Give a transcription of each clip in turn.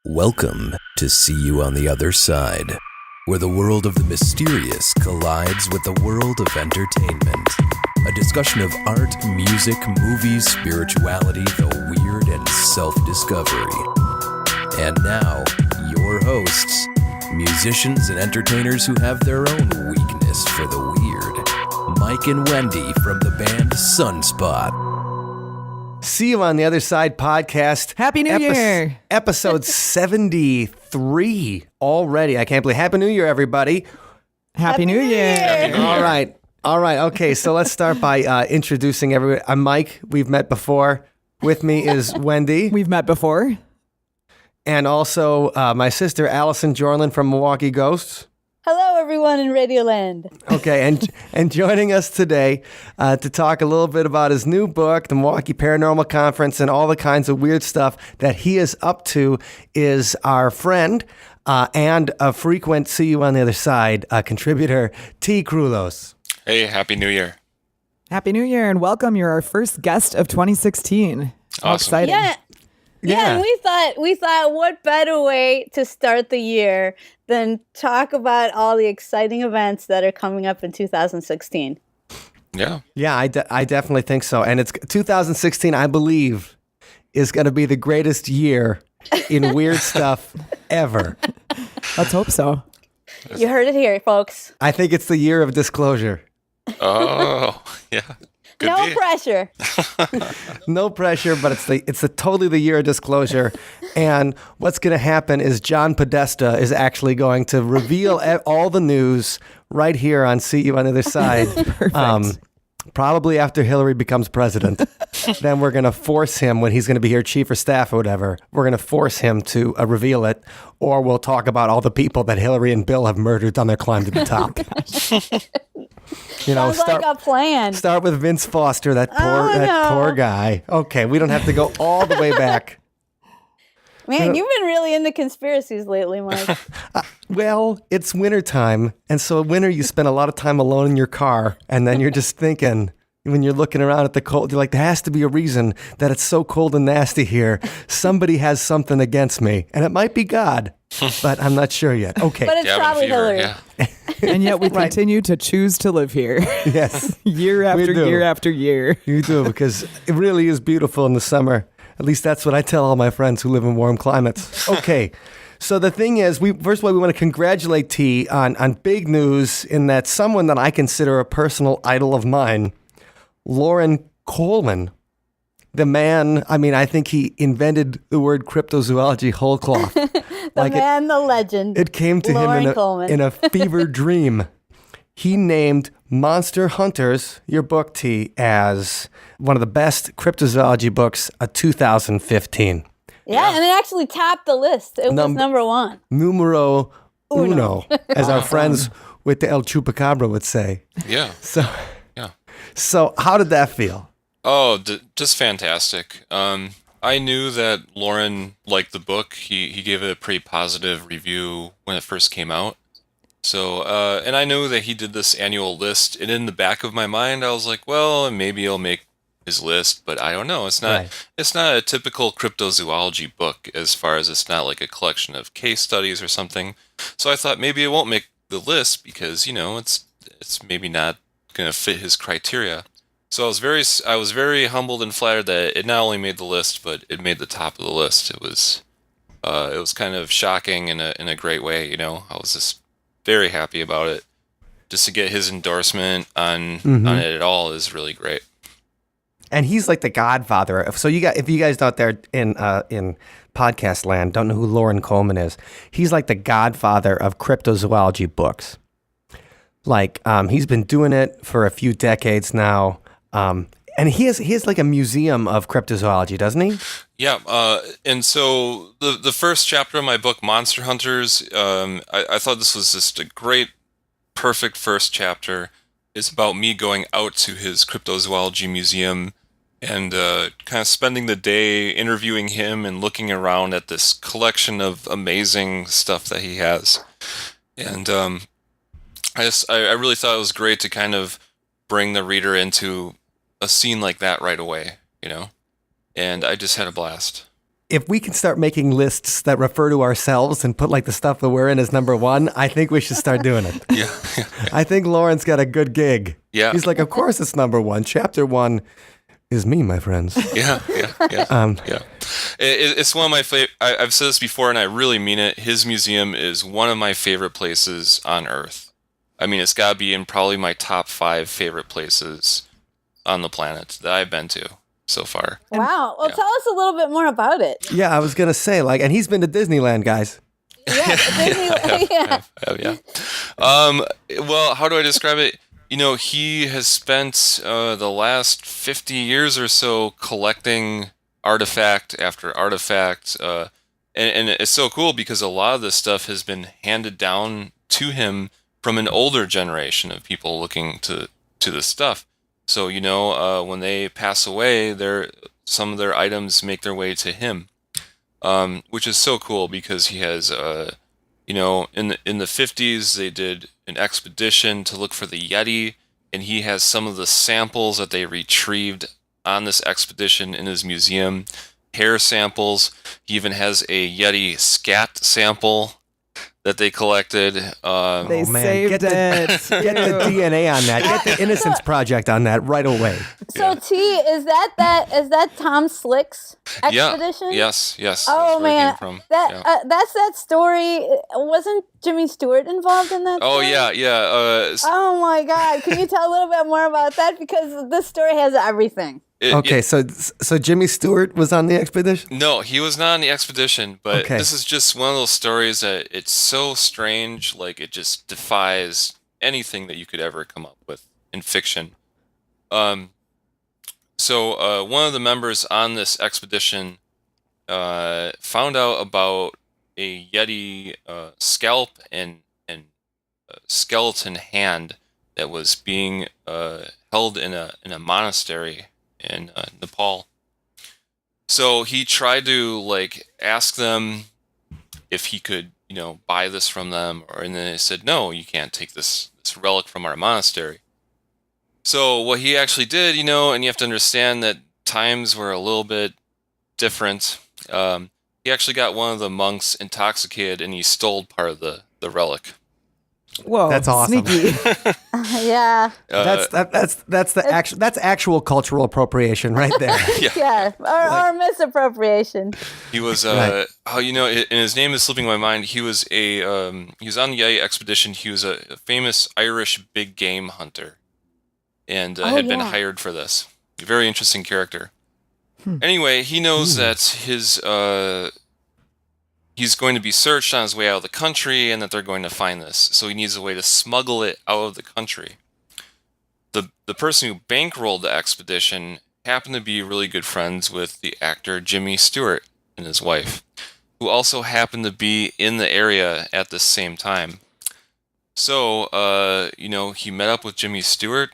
Welcome to See You on the Other Side, where the world of the mysterious collides with the world of entertainment. A discussion of art, music, movies, spirituality, the weird, and self-discovery. And now, your hosts, musicians and entertainers who have their own weakness for the weird, Mike and Wendy from the band Sunspot. See You on the Other Side podcast. Happy New Year. Episode 73 already. I can't believe. Happy New Year, everybody. Happy New Year. All right. Okay, so let's start by introducing everyone. I'm Mike. We've met before. With me is Wendy. We've met before. And also my sister, Allison Jorlin from Milwaukee Ghosts. Hello, everyone in Radioland. Okay, and joining us today to talk a little bit about his new book, the Milwaukee Paranormal Conference, and all the kinds of weird stuff that he is up to is our friend and a frequent See You on the Other Side contributor, T. Krulos. Hey, Happy New Year. Happy New Year and welcome. You're our first guest of 2016. How Awesome. exciting. Yeah, and we thought what better way to start the year than talk about all the exciting events that are coming up in 2016. Yeah. Yeah, I definitely think so. And it's 2016, I believe, is going to be the greatest year in weird stuff ever. Let's hope so. You heard it here, folks. I think it's the year of disclosure. Oh, yeah. Could No be. pressure. No pressure, but it's totally the year of disclosure. And what's going to happen is John Podesta is actually going to reveal all the news right here on See You on the Other Side. Perfect. Probably after Hillary becomes president. Then we're going to force him, when he's going to be here, chief of staff or whatever, we're going to force him to reveal it. Or we'll talk about all the people that Hillary and Bill have murdered on their climb to the top. Sounds like a plan. Start with Vince Foster, that no. poor guy. Okay, we don't have to go all the way back. Man, you've been really into conspiracies lately, Mike. Well, it's wintertime, and so winter you spend a lot of time alone in your car, and then you're just thinking, when you're looking around at the cold, you're like, there has to be a reason that it's so cold and nasty here. Somebody has something against me, and it might be God, but I'm not sure yet. Okay. But it's Cabin probably fever, Hillary. yeah. And yet we continue to choose to live here Yes, year after do. year after year. you do, because it really is beautiful in the summer. At least that's what I tell all my friends who live in warm climates. Okay. So the thing is, first of all, we want to congratulate T on big news in that someone that I consider a personal idol of mine, Loren Coleman, the man, I think he invented the word cryptozoology whole cloth. The legend. It came to Loren him Coleman. in a fever dream. He named Monster Hunters, your book, T, as one of the best cryptozoology books of 2015. Yeah, and it actually topped the list. It was number one. Numero uno, as our friends with the El Chupacabra would say. Yeah. So how did that feel? Oh, just fantastic. I knew that Lauren liked the book. He gave it a pretty positive review when it first came out. So, and I knew that he did this annual list. And in the back of my mind, I was like, well, maybe he'll make his list, but I don't know. It's not. Right. It's not a typical cryptozoology book, as far as it's not like a collection of case studies or something. So I thought maybe it won't make the list because it's maybe not going to fit his criteria. So I was very humbled and flattered that it not only made the list, but it made the top of the list. It was kind of shocking in a great way. I was just very happy about it. Just to get his endorsement on it at all is really great. And he's like the godfather. So if you guys out there in podcast land don't know who Loren Coleman is, he's like the godfather of cryptozoology books. Like he's been doing it for a few decades now. And he has like a museum of cryptozoology, doesn't he? Yeah, and so the first chapter of my book, Monster Hunters, I thought this was just a great, perfect first chapter. It's about me going out to his cryptozoology museum and kind of spending the day interviewing him and looking around at this collection of amazing stuff that he has. And I really thought it was great to kind of bring the reader into a scene like that right away, and I just had a blast. if we can start making lists that refer to ourselves and put like the stuff that we're in as number one, I think we should start doing it. Yeah. I think Lauren's got a good gig. Yeah. He's like, of course it's number one. Chapter 1 is me, my friends. Yeah. It's one of my favorite. I've said this before, and I really mean it. His museum is one of my favorite places on Earth. I mean, it's got to be in probably my top 5 favorite places on the planet that I've been to so far. Wow. Well, tell us a little bit more about it. Yeah, I was going to say, like, and he's been to Disneyland, guys. Yeah. Yeah. Well, how do I describe it? You know, he has spent the last 50 years or so collecting artifact after artifact. And it's so cool because a lot of this stuff has been handed down to him from an older generation of people looking to this stuff. So, you know, when they pass away, some of their items make their way to him, which is so cool because he has, you know, in the 50s, they did an expedition to look for the Yeti, and he has some of the samples that they retrieved on this expedition in his museum, hair samples. He even has a Yeti scat sample that they collected. They saved it. Get the DNA on that. Get the Innocence Project on that right away. So T, is that Tom Slick's expedition? Yeah. Yes. Oh that's where it man, came from. that's that story. Wasn't Jimmy Stewart involved in that? Oh story? yeah. Oh my God! Can you tell a little bit more about that? Because this story has everything. So Jimmy Stewart was on the expedition? No, he was not on the expedition, but Okay. this is just one of those stories that it's so strange, like it just defies anything that you could ever come up with in fiction. So one of the members on this expedition found out about a Yeti scalp and skeleton hand that was being held in a monastery in Nepal. So he tried to like ask them if he could, you know, buy this from them, and then they said, no, you can't take this relic from our monastery. So what he actually did, you know, and you have to understand that times were a little bit different. He actually got one of the monks intoxicated, and he stole part of the relic. Whoa, That's awesome. Sneaky. Yeah. That's actual cultural appropriation right there. Yeah. Or misappropriation. He was, Right. you know, and his name is slipping my mind. He was he was on the Yeti expedition. He was a famous Irish big game hunter, and had been hired for this. A very interesting character. Anyway, he knows that he's going to be searched on his way out of the country, and that they're going to find this. So he needs a way to smuggle it out of the country. The person who bankrolled the expedition happened to be really good friends with the actor Jimmy Stewart and his wife, who also happened to be in the area at the same time. So, you know, he met up with Jimmy Stewart,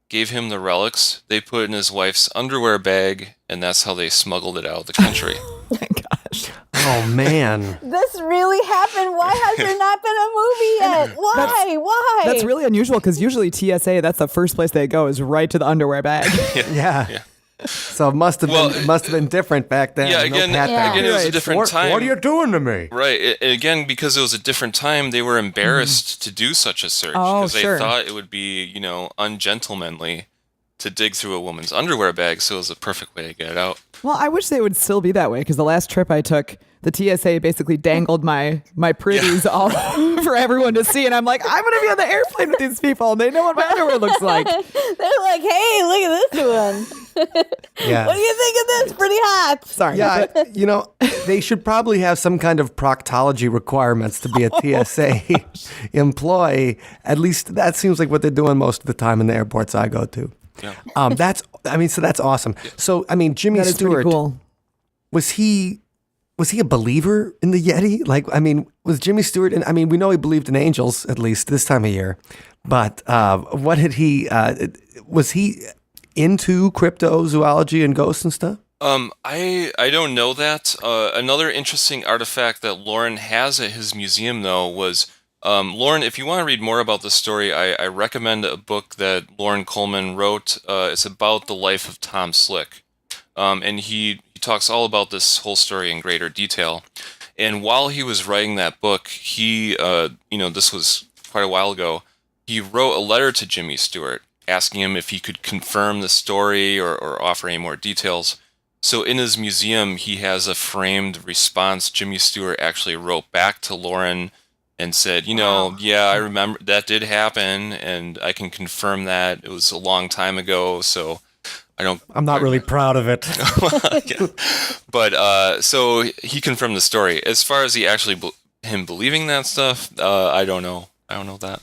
gave him the relics, they put it in his wife's underwear bag, and that's how they smuggled it out of the country. Oh my gosh. Oh, man. This really happened. Why has there not been a movie yet? Why? That's really unusual because usually TSA, that's the first place they go is right to the underwear bag. Yeah. So it must have been different back then. Yeah, No again, pat down. again, it was a different time. What are you doing to me? Right. Again, because it was a different time, they were embarrassed to do such a search Oh, because they sure. thought it would be, you know, ungentlemanly to dig through a woman's underwear bag. So it was a perfect way to get it out. Well, I wish they would still be that way because the last trip I took, the TSA basically dangled my pretties all for everyone to see. And I'm like, I'm going to be on the airplane with these people. And they know what my underwear looks like. They're like, hey, look at this one. Yeah. What do you think of this? Pretty hot. Sorry. Yeah, you know, they should probably have some kind of proctology requirements to be a TSA employee. At least that seems like what they're doing most of the time in the airports I go to. Yeah. That's awesome. So, I mean, Jimmy That is Stewart, pretty cool. was he a believer in the Yeti? Like, I mean, was Jimmy Stewart, and I mean, we know he believed in angels, at least this time of year, but what had he, was he into cryptozoology and ghosts and stuff? I don't know that. Another interesting artifact that Lauren has at his museum, though, was Lauren, if you want to read more about this story, I recommend a book that Lauren Coleman wrote. It's about the life of Tom Slick. And he he talks all about this whole story in greater detail. And while he was writing that book, he, this was quite a while ago, he wrote a letter to Jimmy Stewart asking him if he could confirm the story or offer any more details. So in his museum, he has a framed response. Jimmy Stewart actually wrote back to Lauren and said, yeah, I remember that did happen, and I can confirm that. It was a long time ago, so I'm not really proud of it. Yeah. But so he confirmed the story. As far as him believing that stuff, I don't know. I don't know that.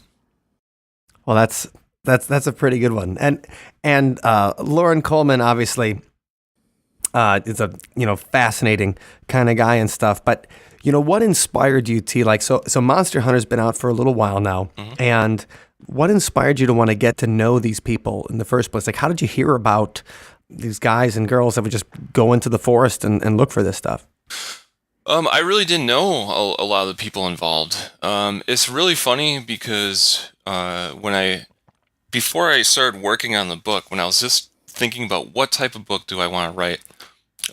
Well, that's a pretty good one. And Lauren Coleman obviously is a fascinating kind of guy and stuff. But what inspired you, T? Like so Monster Hunter's been out for a little while now, and what inspired you to want to get to know these people in the first place? Like, how did you hear about these guys and girls that would just go into the forest and look for this stuff? I really didn't know a lot of the people involved. It's really funny because before I started working on the book, when I was just thinking about what type of book do I want to write,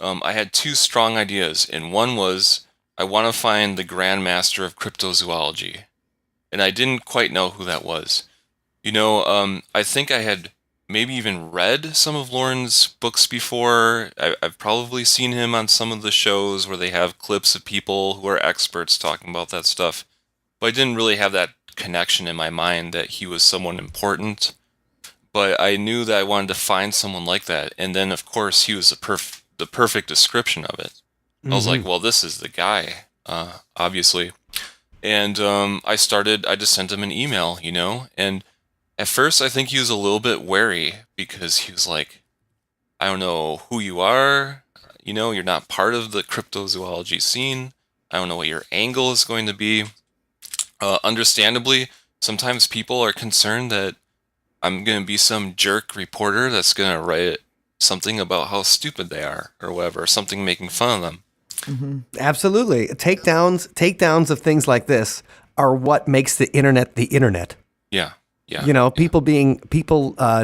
I had two strong ideas. And one was I want to find the Grandmaster of Cryptozoology. And I didn't quite know who that was. I think I had maybe even read some of Lauren's books before. I've probably seen him on some of the shows where they have clips of people who are experts talking about that stuff. But I didn't really have that connection in my mind that he was someone important. But I knew that I wanted to find someone like that. And then, of course, he was the perfect description of it. I was like, well, this is the guy, obviously. And I just sent him an email, and at first I think he was a little bit wary because he was like, I don't know who you are, you're not part of the cryptozoology scene. I don't know what your angle is going to be. Understandably, sometimes people are concerned that I'm going to be some jerk reporter that's going to write something about how stupid they are or whatever, something making fun of them. Mm-hmm. Absolutely. Takedowns of things like this are what makes the internet the internet. Yeah. People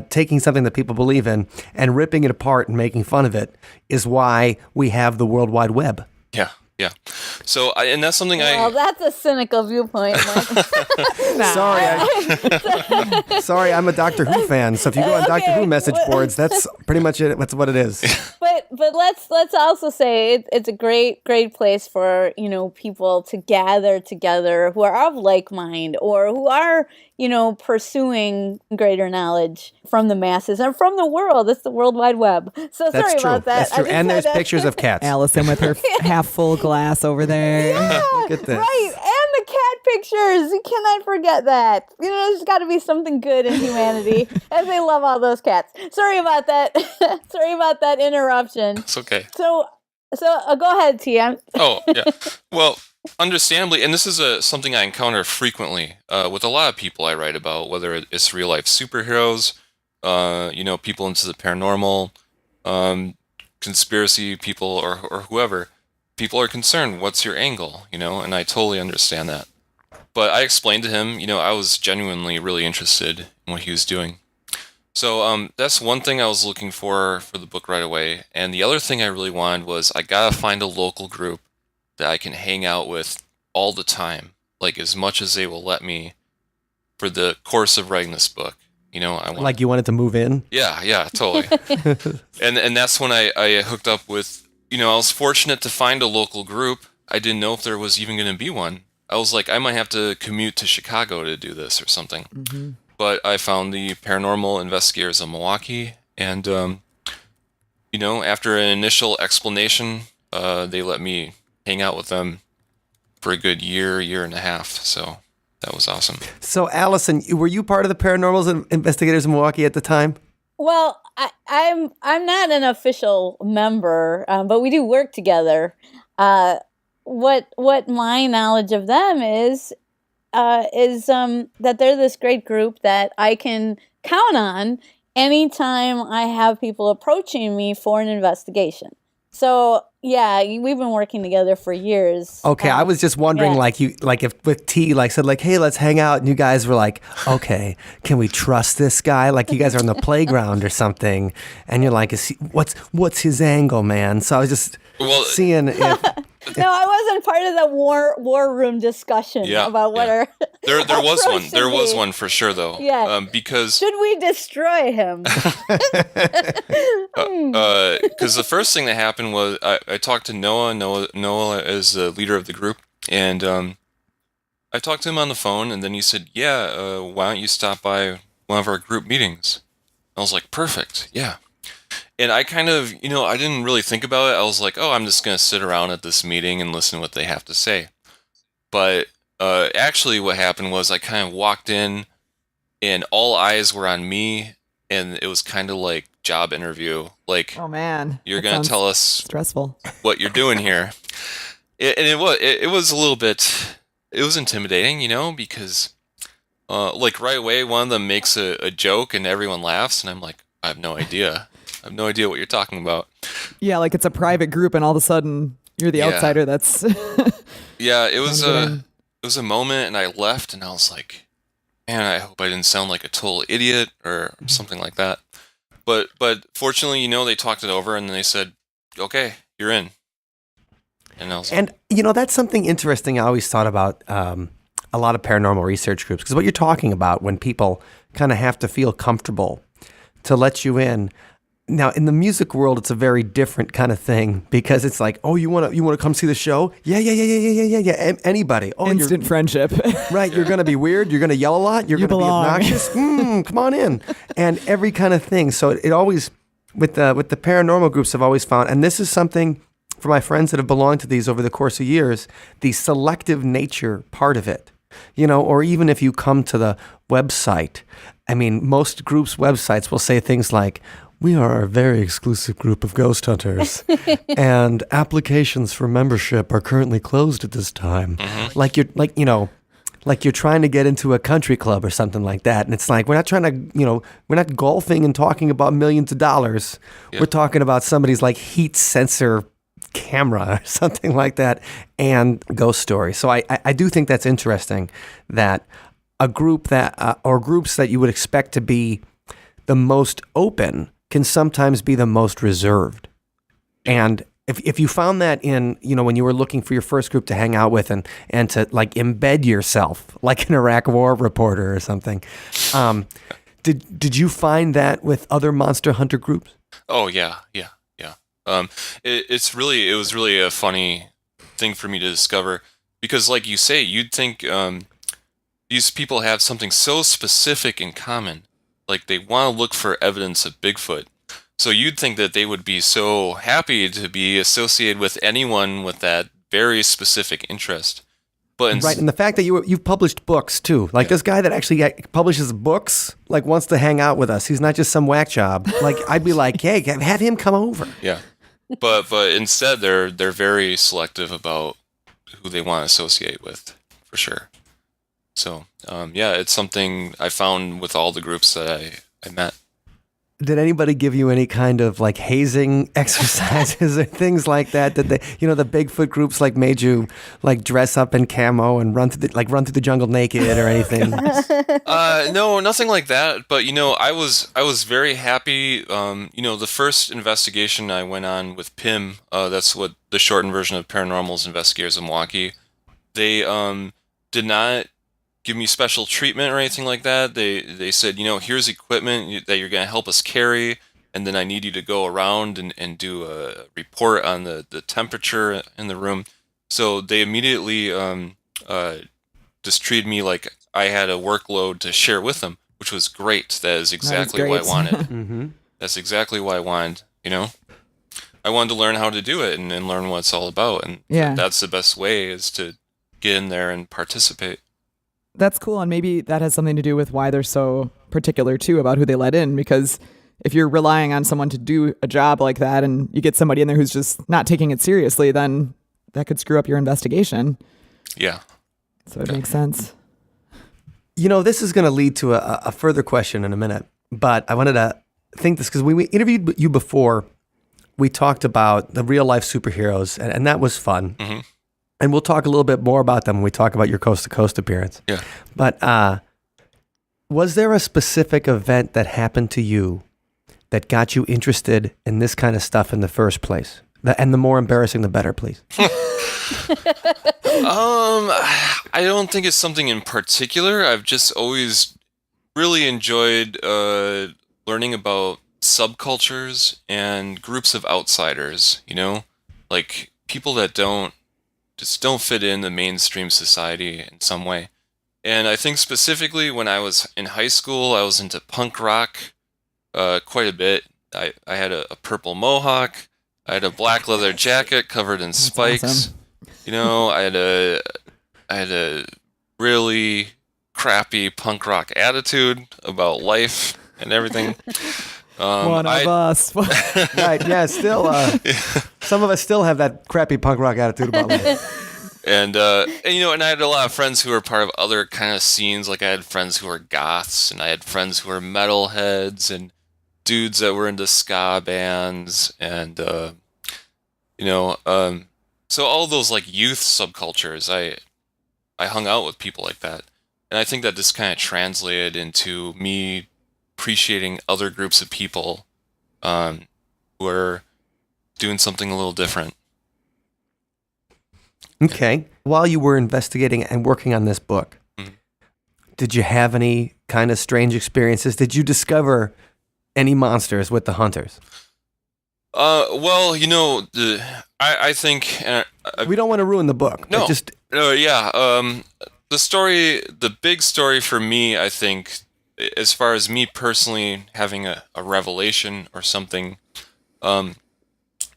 taking something that people believe in and ripping it apart and making fun of it is why we have the World Wide Web. Yeah. So, and that's something Well, that's a cynical viewpoint, Mike. Sorry, I'm a Doctor Who fan. So if you go on Doctor Who message boards, that's pretty much it. That's what it is. But let's also say it's a great place for people to gather together who are of like mind or who are pursuing greater knowledge from the masses and from the world. It's the World Wide Web. So sorry about that. That's true. And there's pictures of cats. Allison with her half full glass over there. Yeah, look at this. Right. And the cat pictures. You cannot forget that. There's got to be something good in humanity. And they love all those cats. Sorry about that. Sorry about that interruption. It's okay. So go ahead, T. Oh, yeah. Well, understandably, and this is something I encounter frequently with a lot of people I write about, whether it's real-life superheroes, people into the paranormal, conspiracy people, or whoever. People are concerned, what's your angle, and I totally understand that. But I explained to him, I was genuinely really interested in what he was doing. So that's one thing I was looking for the book right away. And the other thing I really wanted was I gotta find a local group that I can hang out with all the time, like as much as they will let me for the course of writing this book. Like you wanted to move in? Yeah, totally. and that's when I hooked up with, I was fortunate to find a local group. I didn't know if there was even going to be one. I was like, I might have to commute to Chicago to do this or something. Mm-hmm. But I found the Paranormal Investigators of Milwaukee, and, after an initial explanation, they let me hang out with them for a good year and a half, so that was awesome. So, Allison, were you part of the Paranormal Investigators of Milwaukee at the time? Well, I'm not an official member, but we do work together. What my knowledge of them is that they're this great group that I can count on anytime I have people approaching me for an investigation. So Yeah, we've been working together for years. Okay, I was just wondering, yeah. if with T, said hey, let's hang out, and you guys were like, okay, can we trust this guy? Like you guys are on the playground or something, and you're like, what's his angle, man? So I was just seeing if. No, I wasn't part of the war room discussion about what our there was one. should There was be. one for sure, though. Yeah. Because Should we destroy him? because the first thing that happened was I talked to Noah. Noah is the leader of the group, and I talked to him on the phone, and then he said, "Yeah, why don't you stop by one of our group meetings?" I was like, "Perfect, yeah." And I kind of, I didn't really think about it. I was like, "Oh, I'm just gonna sit around at this meeting and listen to what they have to say." But actually, what happened was I kind of walked in, and all eyes were on me, and it was kind of like job interview. Like, Oh man, you're that gonna sounds tell us stressful. What you're doing here. It was a little bit, it was intimidating, because right away one of them makes a joke and everyone laughs, and I'm like, I have no idea what you're talking about. Yeah, like it's a private group, and all of a sudden you're the outsider. That's yeah. It was a moment, and I left, and I was like, man, I hope I didn't sound like a total idiot or something like that. But fortunately, they talked it over, and then they said, okay, you're in. And I was And that's something interesting I always thought about a lot of paranormal research groups, because what you're talking about, when people kind of have to feel comfortable to let you in. Now, in the music world, it's a very different kind of thing, because it's like, oh, you want to come see the show? Yeah. Anybody. Oh, instant friendship. Right. You're going to be weird. You're going to yell a lot. You're going to be obnoxious. Come on in. And every kind of thing. So it always, with the paranormal groups, I've always found, and this is something for my friends that have belonged to these over the course of years, the selective nature part of it, or even if you come to the website, I mean, most groups' websites will say things like, we are a very exclusive group of ghost hunters, and applications for membership are currently closed at this time. Mm-hmm. Like you're trying to get into a country club or something like that. And it's like, we're not trying to, we're not golfing and talking about millions of dollars. Yeah. We're talking about somebody's heat sensor camera or something like that, and ghost story. So I do think that's interesting, that a group that, or groups that you would expect to be the most open can sometimes be the most reserved. And if you found that in, when you were looking for your first group to hang out with and to embed yourself like an Iraq war reporter or something, did you find that with other Monster Hunter groups? Oh yeah. It was really a funny thing for me to discover, because like you say, you'd think these people have something so specific in common. Like, they want to look for evidence of Bigfoot. So you'd think that they would be so happy to be associated with anyone with that very specific interest. But right, and the fact that you've published books too, this guy that actually publishes books, wants to hang out with us. He's not just some whack job. I'd be like, hey, have him come over. Yeah, but instead they're very selective about who they want to associate with, for sure. So, it's something I found with all the groups that I met. Did anybody give you any kind of hazing exercises or things like that? Did they, the Bigfoot groups made you dress up in camo and run through the jungle naked or anything? No, nothing like that. But I was very happy. The first investigation I went on with PIM, that's what the shortened version of Paranormal's Investigators of Milwaukee. They did not give me special treatment or anything like that. They said, here's equipment that you're going to help us carry, and then I need you to go around and do a report on the temperature in the room. So they immediately just treated me like I had a workload to share with them, which was great. That is exactly what I wanted. Mm-hmm. That's exactly what I wanted, I wanted to learn how to do it and learn what it's all about. And that's the best way, is to get in there and participate. That's cool, and maybe that has something to do with why they're so particular too about who they let in, because if you're relying on someone to do a job like that and you get somebody in there who's just not taking it seriously, then that could screw up your investigation. Yeah. So it makes sense. This is going to lead to a further question in a minute, but I wanted to think this, because when we interviewed you before, we talked about the real life superheroes, and that was fun. Mm-hmm. And we'll talk a little bit more about them when we talk about your Coast to Coast appearance. Yeah. But was there a specific event that happened to you that got you interested in this kind of stuff in the first place? And the more embarrassing, the better, please. I don't think it's something in particular. I've just always really enjoyed learning about subcultures and groups of outsiders, like people that don't fit in the mainstream society in some way. And I think specifically when I was in high school, I was into punk rock quite a bit. I had a purple mohawk. I had a black leather jacket covered in spikes. Awesome. I had a really crappy punk rock attitude about life and everything. One of us. Right, yeah, still, some of us still have that crappy punk rock attitude about life. And I had a lot of friends who were part of other kind of scenes. Like I had friends who were goths, and I had friends who were metalheads, and dudes that were into ska bands, and so all those like youth subcultures, I hung out with people like that, and I think that just kind of translated into me appreciating other groups of people who are doing something a little different. Okay. While you were investigating and working on this book, did you have any kind of strange experiences? Did you discover any monsters with the hunters? Well, I think We don't want to ruin the book. no, Just yeah. The big story for me, I think, as far as me personally having a revelation or something, it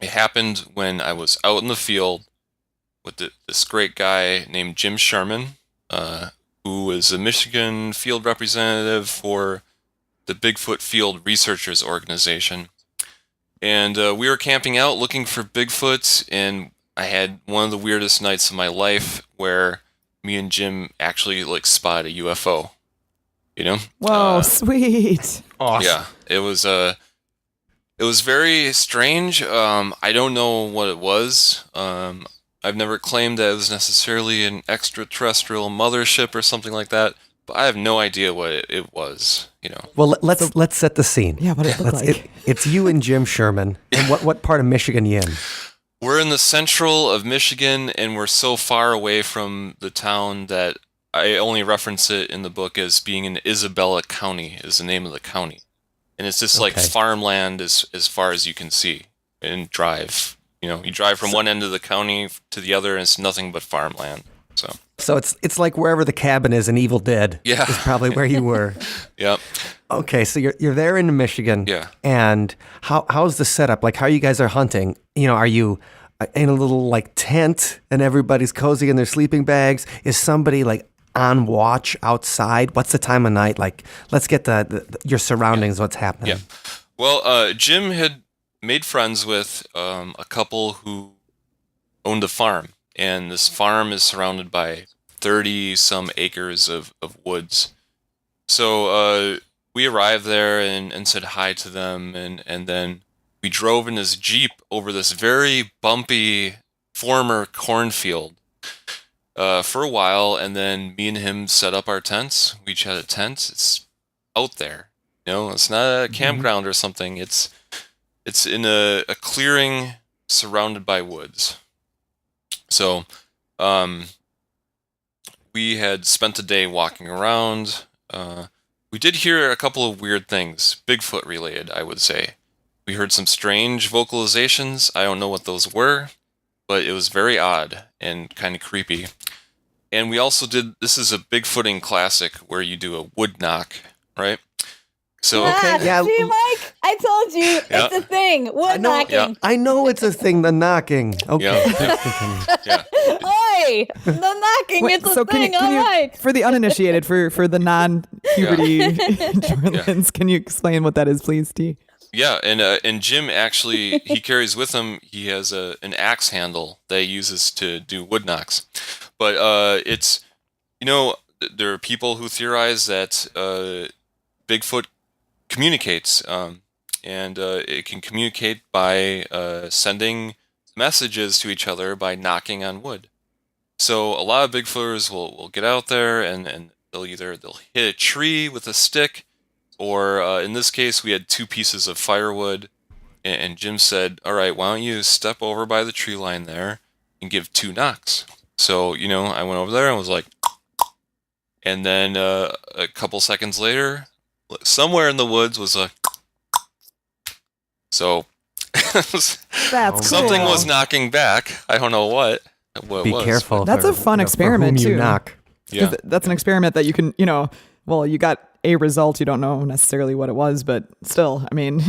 happened when I was out in the field with this great guy named Jim Sherman, who is a Michigan field representative for the Bigfoot Field Researchers Organization. And we were camping out looking for Bigfoot, and I had one of the weirdest nights of my life where me and Jim actually spotted a UFO. Whoa, sweet. awesome. Yeah, it was very strange. I don't know what it was. I've never claimed that it was necessarily an extraterrestrial mothership or something like that, but I have no idea what it was. Well, let's set the scene. Yeah, what it looked like. It's you and Jim Sherman. And what part of Michigan you in? We're in the central of Michigan, and we're so far away from the town that I only reference it in the book as being in Isabella County, is the name of the county. And it's just like farmland as far as you can see and drive. You drive from one end of the county to the other, and it's nothing but farmland. So it's like wherever the cabin is in Evil Dead. Yeah. Is probably where you were. Yep. Okay, so you're there in Michigan. Yeah. And how's the setup? Like how you guys are hunting? Are you in a little tent and everybody's cozy in their sleeping bags? Is somebody on watch outside? What's the time of night? Let's get your surroundings. What's happening? Yeah. Well, Jim had made friends with a couple who owned a farm, and this farm is surrounded by 30-some acres of woods. So we arrived there and said hi to them, and then we drove in this Jeep over this very bumpy former cornfield for a while, and then me and him set up our tents. We each had a tent. It's out there. It's not a campground or something. It's in a clearing surrounded by woods. So we had spent the day walking around. We did hear a couple of weird things, Bigfoot related, I would say. We heard some strange vocalizations. I don't know what those were, but it was very odd and kind of creepy. And we also this is a Bigfooting classic where you do a wood knock, right? So yeah. See, Mike, I told you it's a thing. Wood knocking. Yeah. I know it's a thing, the knocking. Okay. Yeah. Oi, the knocking. Wait, it's a so thing. can All you, right. for the uninitiated, for the non-puberty Jorlans, can you explain what that is, please, T? Yeah, and Jim actually, he carries with him, he has an axe handle that he uses to do wood knocks. But it's, there are people who theorize that Bigfoot communicates. and it can communicate by sending messages to each other by knocking on wood. So a lot of Bigfooters will get out there and they'll hit a tree with a stick, or in this case we had 2 pieces of firewood, and Jim said, all right, why don't you step over by the tree line there and give 2 knocks. So, I went over there and was like, and then a couple seconds later, somewhere in the woods was a, so That's something cool. was knocking back. I don't know what it Be was. careful. That's a fun for experiment, whom you too. knock. Yeah. 'Cause that's an experiment that you can, well, you got a result. You don't know necessarily what it was, but still, I mean,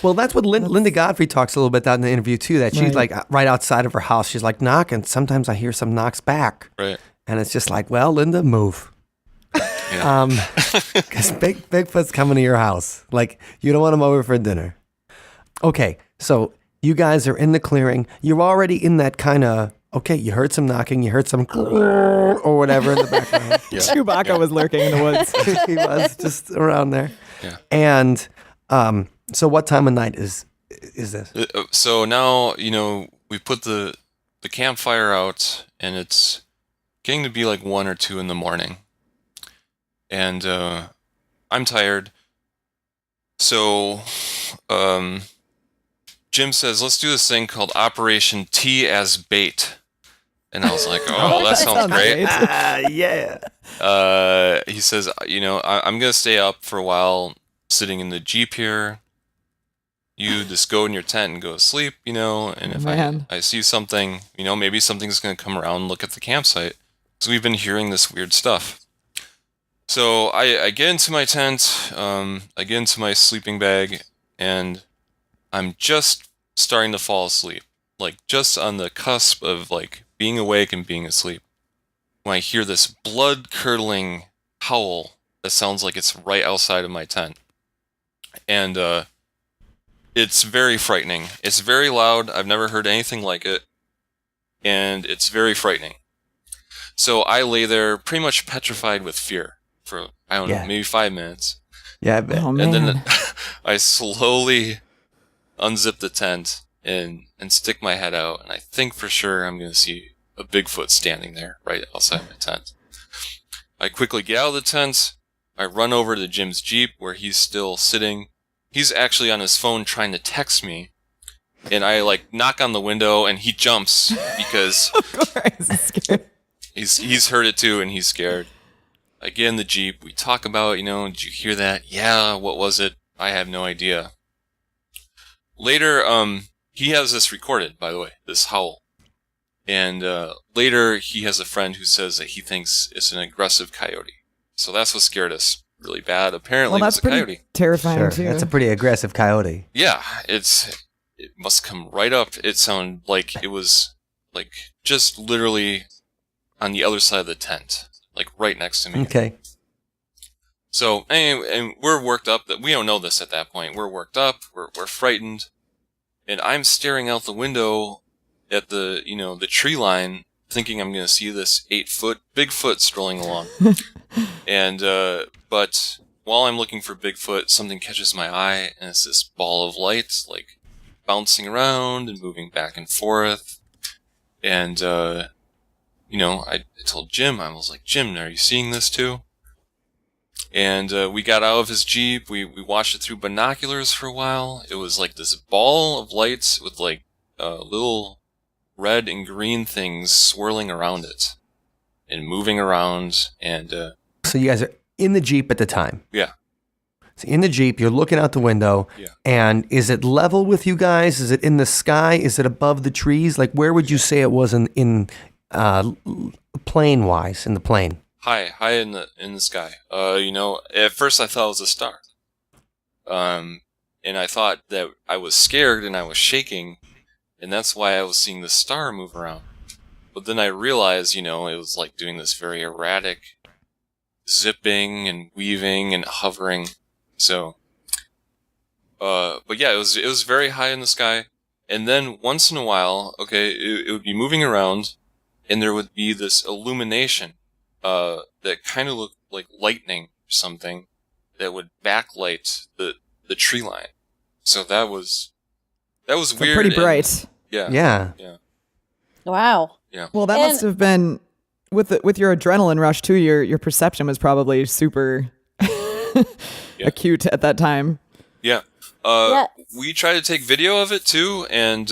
Well, that's what Linda Godfrey talks a little bit about in the interview too. That she's Right. like right outside of her house. She's like knocking. Sometimes I hear some knocks back, Right. and it's just like, well, Linda, move. Yeah. Because Bigfoot's coming to your house. Like you don't want him over for dinner. Okay, so you guys are in the clearing. You're already in that kind of. Okay, you heard some knocking. You heard some or whatever in the background. Yeah. Chewbacca was lurking in the woods. He was just around there. Yeah. And so what time of night is this? So now, we put the campfire out, and it's getting to be like 1 or 2 in the morning. And I'm tired. So Jim says, let's do this thing called Operation T as Bait. And I was like, oh, that sounds great. Yeah. He says, I'm going to stay up for a while, sitting in the Jeep here. You just go in your tent and go to sleep, and if I see something, maybe something's going to come around and look at the campsite. So we've been hearing this weird stuff. So I get into my tent, I get into my sleeping bag, and I'm just starting to fall asleep. Like, just on the cusp of, like, being awake and being asleep. When I hear this blood-curdling howl that sounds like it's right outside of my tent. And, it's very frightening. It's very loud. I've never heard anything like it. And it's very frightening. So I lay there pretty much petrified with fear for, I don't know, maybe 5 minutes. Yeah, I bet. Oh, man. And then I slowly unzip the tent and stick my head out. And I think for sure I'm going to see a Bigfoot standing there right outside my tent. I quickly get out of the tent. I run over to Jim's Jeep where he's still sitting. He's actually on his phone trying to text me. And I knock on the window and he jumps because Of course, he's scared. he's heard it too and he's scared. I get in the Jeep. We talk about, did you hear that? Yeah, what was it? I have no idea. Later, he has this recorded, by the way, this howl. And later, he has a friend who says that he thinks it's an aggressive coyote. So that's what scared us really bad. Apparently, Well, that's it was a pretty coyote. terrifying Sure. too. That's a pretty aggressive coyote. Yeah, it must come right up. It sounded like it was just literally on the other side of the tent, right next to me. Okay. So, and we're worked up. That we don't know this at that point. We're worked up. We're frightened, and I'm staring out the window at the the tree line, thinking I'm going to see this 8-foot Bigfoot strolling along. And but while I'm looking for Bigfoot, something catches my eye, and it's this ball of light, bouncing around and moving back and forth. And I told Jim, I was like, Jim, are you seeing this too? And we got out of his Jeep. We watched it through binoculars for a while. It was like this ball of lights with little red and green things swirling around it and moving around. And So you guys are in the Jeep at the time. yeah, So in the Jeep, you're looking out the window. Yeah. And is it level with you guys? Is it in the sky? Is it above the trees? Where would you say it was in plane wise, in the plane? high in the sky. At first I thought it was a star. And I thought that I was scared and I was shaking, and that's why I was seeing the star move around. But then I realized, it was doing this very erratic zipping and weaving and hovering. So, but yeah, it was very high in the sky. And then once in a while, it would be moving around, and there would be this illumination that kind of looked like lightning or something that would backlight the tree line. So that was So weird. pretty and- bright. yeah. Yeah. Yeah. Wow. Yeah. Well, that must have been with your adrenaline rush too. Your perception was probably super acute at that time. Yeah. Yes. We tried to take video of it too, and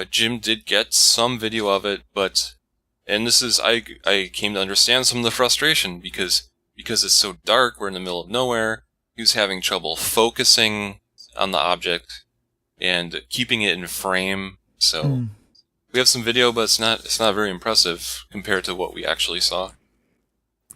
Jim did get some video of it, and this is I came to understand some of the frustration because it's so dark. We're in the middle of nowhere. He was having trouble focusing on the object and keeping it in frame. So we have some video, but it's not very impressive compared to what we actually saw.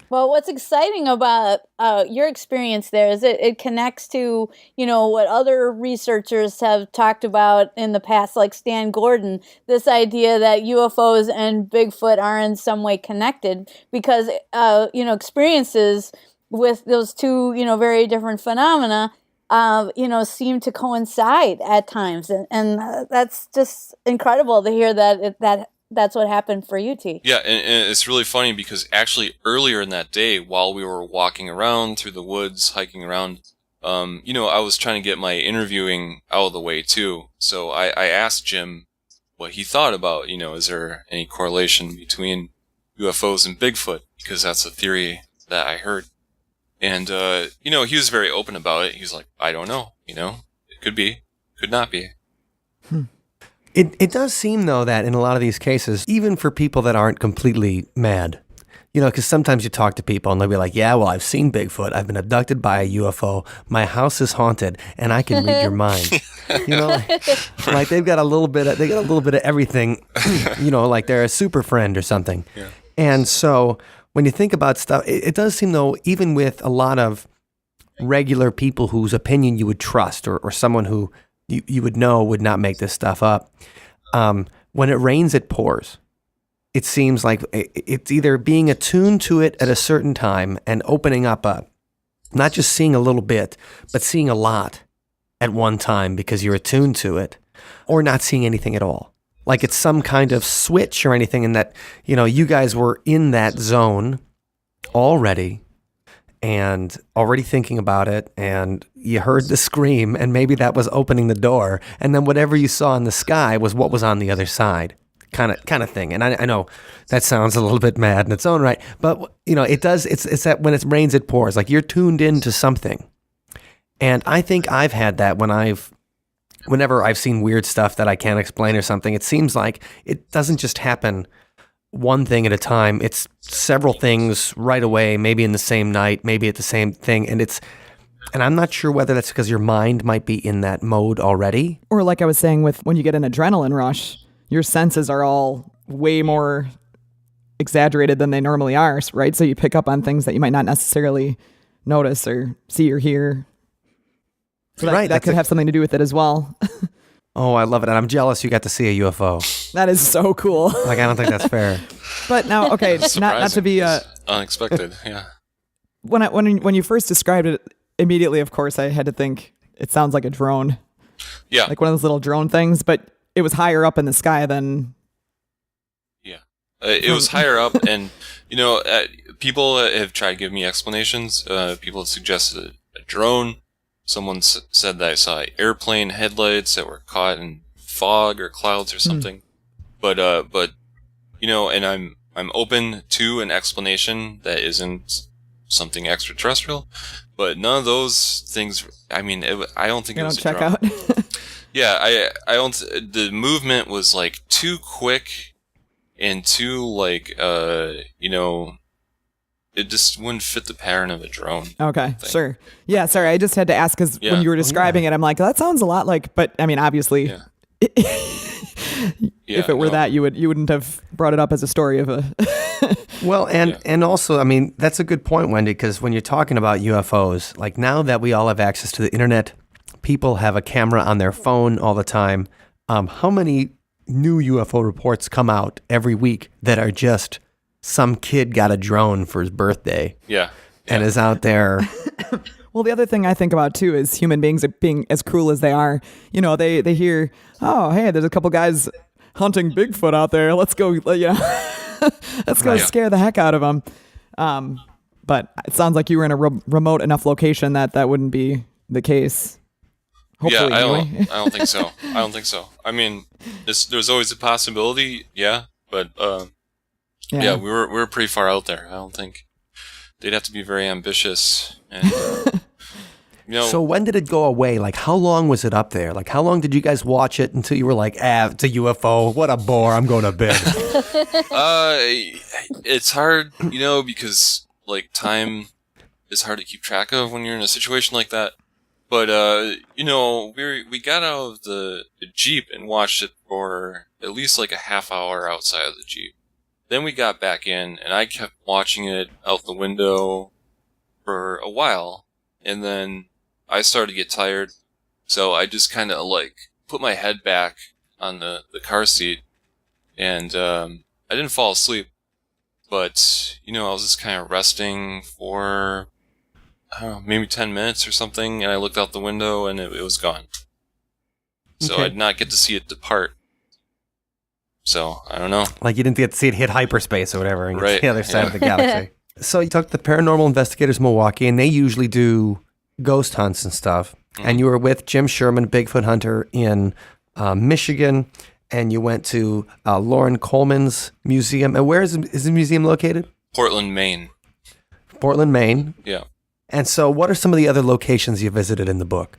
Well, what's exciting about your experience there is it connects to, what other researchers have talked about in the past, like Stan Gordon, this idea that UFOs and Bigfoot are in some way connected because, experiences with those two, very different phenomena, seem to coincide at times. And that's just incredible to hear that that's what happened for you, T. Yeah, and it's really funny because actually earlier in that day, while we were walking around through the woods, hiking around, I was trying to get my interviewing out of the way too. So I asked Jim what he thought about, is there any correlation between UFOs and Bigfoot? Because that's a theory that I heard. And, he was very open about it. He was like, I don't know, it could be, could not be. It does seem, though, that in a lot of these cases, even for people that aren't completely mad, because sometimes you talk to people and they'll be like, yeah, well, I've seen Bigfoot. I've been abducted by a UFO. My house is haunted and I can read your mind. Like they've got a little bit of everything, like they're a super friend or something. Yeah. And so when you think about stuff, it does seem, though, even with a lot of regular people whose opinion you would trust or someone who you would know would not make this stuff up. When it rains, it pours. It seems like it's either being attuned to it at a certain time and opening up not just seeing a little bit, but seeing a lot at one time because you're attuned to it, or not seeing anything at all. Like it's some kind of switch or anything in that, you guys were in that zone already and already thinking about it, and you heard the scream, and maybe that was opening the door, and then whatever you saw in the sky was what was on the other side, kind of thing. And I know that sounds a little bit mad in its own right, but it does. It's that when it rains, it pours. Like you're tuned into something, and I think I've had that whenever I've seen weird stuff that I can't explain or something. It seems like it doesn't just happen one thing at a time. It's several things right away, maybe in the same night, maybe at the same thing. And I'm not sure whether that's because your mind might be in that mode already. Or like I was saying with when you get an adrenaline rush, your senses are all way more exaggerated than they normally are, right? So you pick up on things that you might not necessarily notice or see or hear. So that could have something to do with it as well. Oh, I love it. And I'm jealous you got to see a UFO. That is so cool. Like, I don't think that's fair. But now, okay, not to be unexpected. Yeah. When you first described it, immediately, of course, I had to think it sounds like a drone. Yeah. Like one of those little drone things, but it was higher up in the sky than. Yeah. It was higher up, and, people have tried to give me explanations. People have suggested a drone. Someone said that I saw airplane headlights that were caught in fog or clouds or something. But and I'm open to an explanation that isn't something extraterrestrial. But none of those things. I mean, I don't think it was a check drone. out. Yeah, I don't. The movement was like too quick and too like it just wouldn't fit the pattern of a drone. Okay, sure. Yeah, sorry, I just had to ask because Yeah. when you were describing it, I'm like, that sounds a lot like. But I mean, obviously, Yeah. if it were that, you wouldn't have brought it up as a story of a. Well, and also, I mean, that's a good point, Wendy, because when you're talking about UFOs, like now that we all have access to the internet, people have a camera on their phone all the time. How many new UFO reports come out every week that are just some kid got a drone for his birthday Yeah. and is out there? Well, the other thing I think about too is human beings being as cruel as they are. They hear, oh, hey, there's a couple guys hunting Bigfoot out there. Let's go, let's go scare the heck out of them. But it sounds like you were in a remote enough location that wouldn't be the case. Hopefully, anyway. I don't think so. I don't think so. I mean, there's always a possibility, yeah, but yeah, we were pretty far out there. I don't think they'd have to be very ambitious. And So when did it go away? Like, how long was it up there? Like, how long did you guys watch it until you were like, it's a UFO. What a bore. I'm going to bed. It's hard, because like time is hard to keep track of when you're in a situation like that. But we got out of the Jeep and watched it for at least like a half hour outside of the Jeep. Then we got back in, and I kept watching it out the window for a while, and then I started to get tired, so I just kind of like put my head back on the car seat, and I didn't fall asleep, but I was just kind of resting for I don't know, maybe 10 minutes or something, and I looked out the window and it was gone. So Okay. I did not get to see it depart. So I don't know. Like, you didn't get to see it hit hyperspace or whatever and get to Right, the other side yeah. of the galaxy. So you talked to the Paranormal Investigators Milwaukee, and they usually do ghost hunts and stuff. And you were with Jim Sherman, Bigfoot hunter in Michigan, and you went to Lauren Coleman's museum. And where is the museum located? Portland, Maine. Portland, Maine. Yeah. And so what are some of the other locations you visited in the book?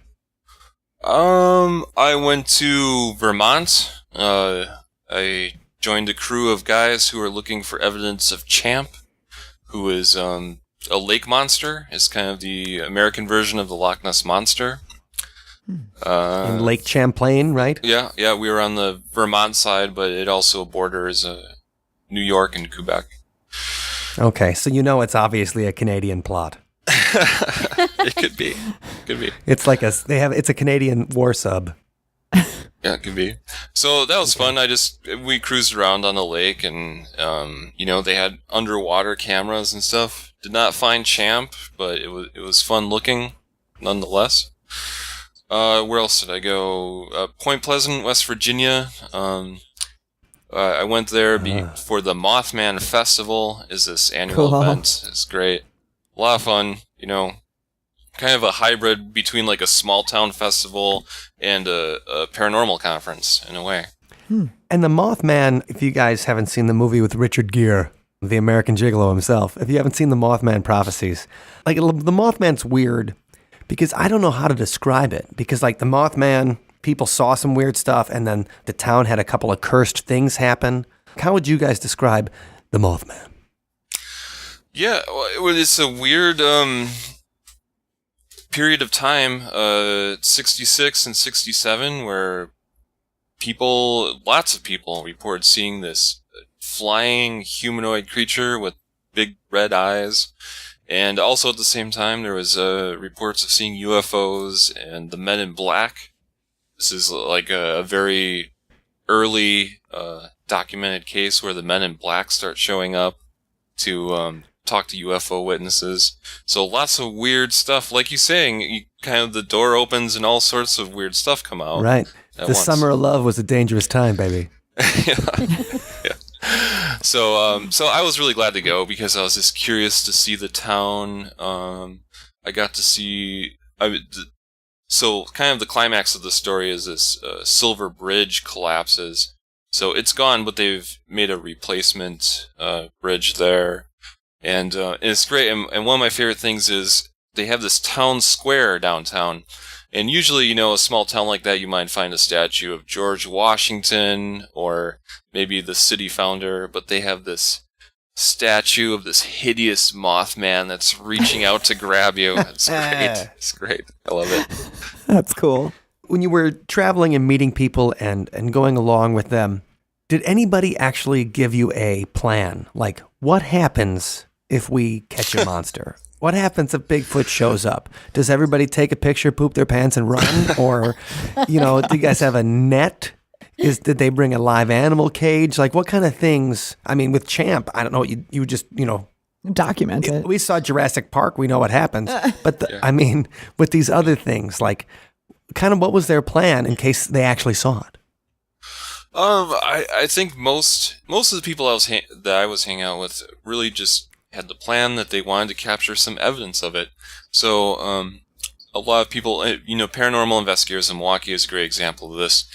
I went to Vermont. I joined a crew of guys who are looking for evidence of Champ, who is a lake monster. It's kind of the American version of the Loch Ness Monster. In Lake Champlain, right? Yeah, we were on the Vermont side, but it also borders New York and Quebec. Okay, so it's obviously a Canadian plot. It could be. It's like it's a Canadian war sub. Yeah, it could be. So that was fun. We cruised around on the lake, and they had underwater cameras and stuff. Did not find Champ, but it was fun looking, nonetheless. Where else did I go? Point Pleasant, West Virginia. I went there for the Mothman Festival. Is this annual Cool. event? It's great. A lot of fun, kind of a hybrid between like a small town festival and a paranormal conference in a way. And the Mothman, if you guys haven't seen the movie with Richard Gere, the American Gigolo himself, if you haven't seen the Mothman Prophecies, like the Mothman's weird because I don't know how to describe it. Because like the Mothman, people saw some weird stuff and then the town had a couple of cursed things happen. How would you guys describe the Mothman? Yeah, well, it's a weird period of time, 66 and 67, where lots of people reported seeing this flying humanoid creature with big red eyes. And also at the same time, there was reports of seeing UFOs and the Men in Black. This is like a very early documented case where the Men in Black start showing up to talk to UFO witnesses. So lots of weird stuff. Like you're saying, the door opens and all sorts of weird stuff come out. Right. at The once. summer of love was a dangerous time, baby. Yeah. So I was really glad to go because I was just curious to see the town. I got to see. So kind of the climax of the story is this Silver Bridge collapses. So it's gone, but they've made a replacement bridge there, and it's great. And one of my favorite things is they have this town square downtown. And usually, a small town like that, you might find a statue of George Washington or maybe the city founder, but they have this statue of this hideous Mothman that's reaching out to grab you. It's great. It's great. I love it. That's cool. When you were traveling and meeting people and going along with them, did anybody actually give you a plan? Like, what happens if we catch a monster? What happens if Bigfoot shows up? Does everybody take a picture, poop their pants, and run? Or, do you guys have a net? Did they bring a live animal cage? Like, what kind of things? I mean, with Champ, I don't know. You just, Document it. we saw Jurassic Park. We know what happens. But, with these other things, like, kind of what was their plan in case they actually saw it? I think most of the people that I was hanging out with really just had the plan that they wanted to capture some evidence of it. So a lot of people, paranormal investigators in Milwaukee is a great example of this.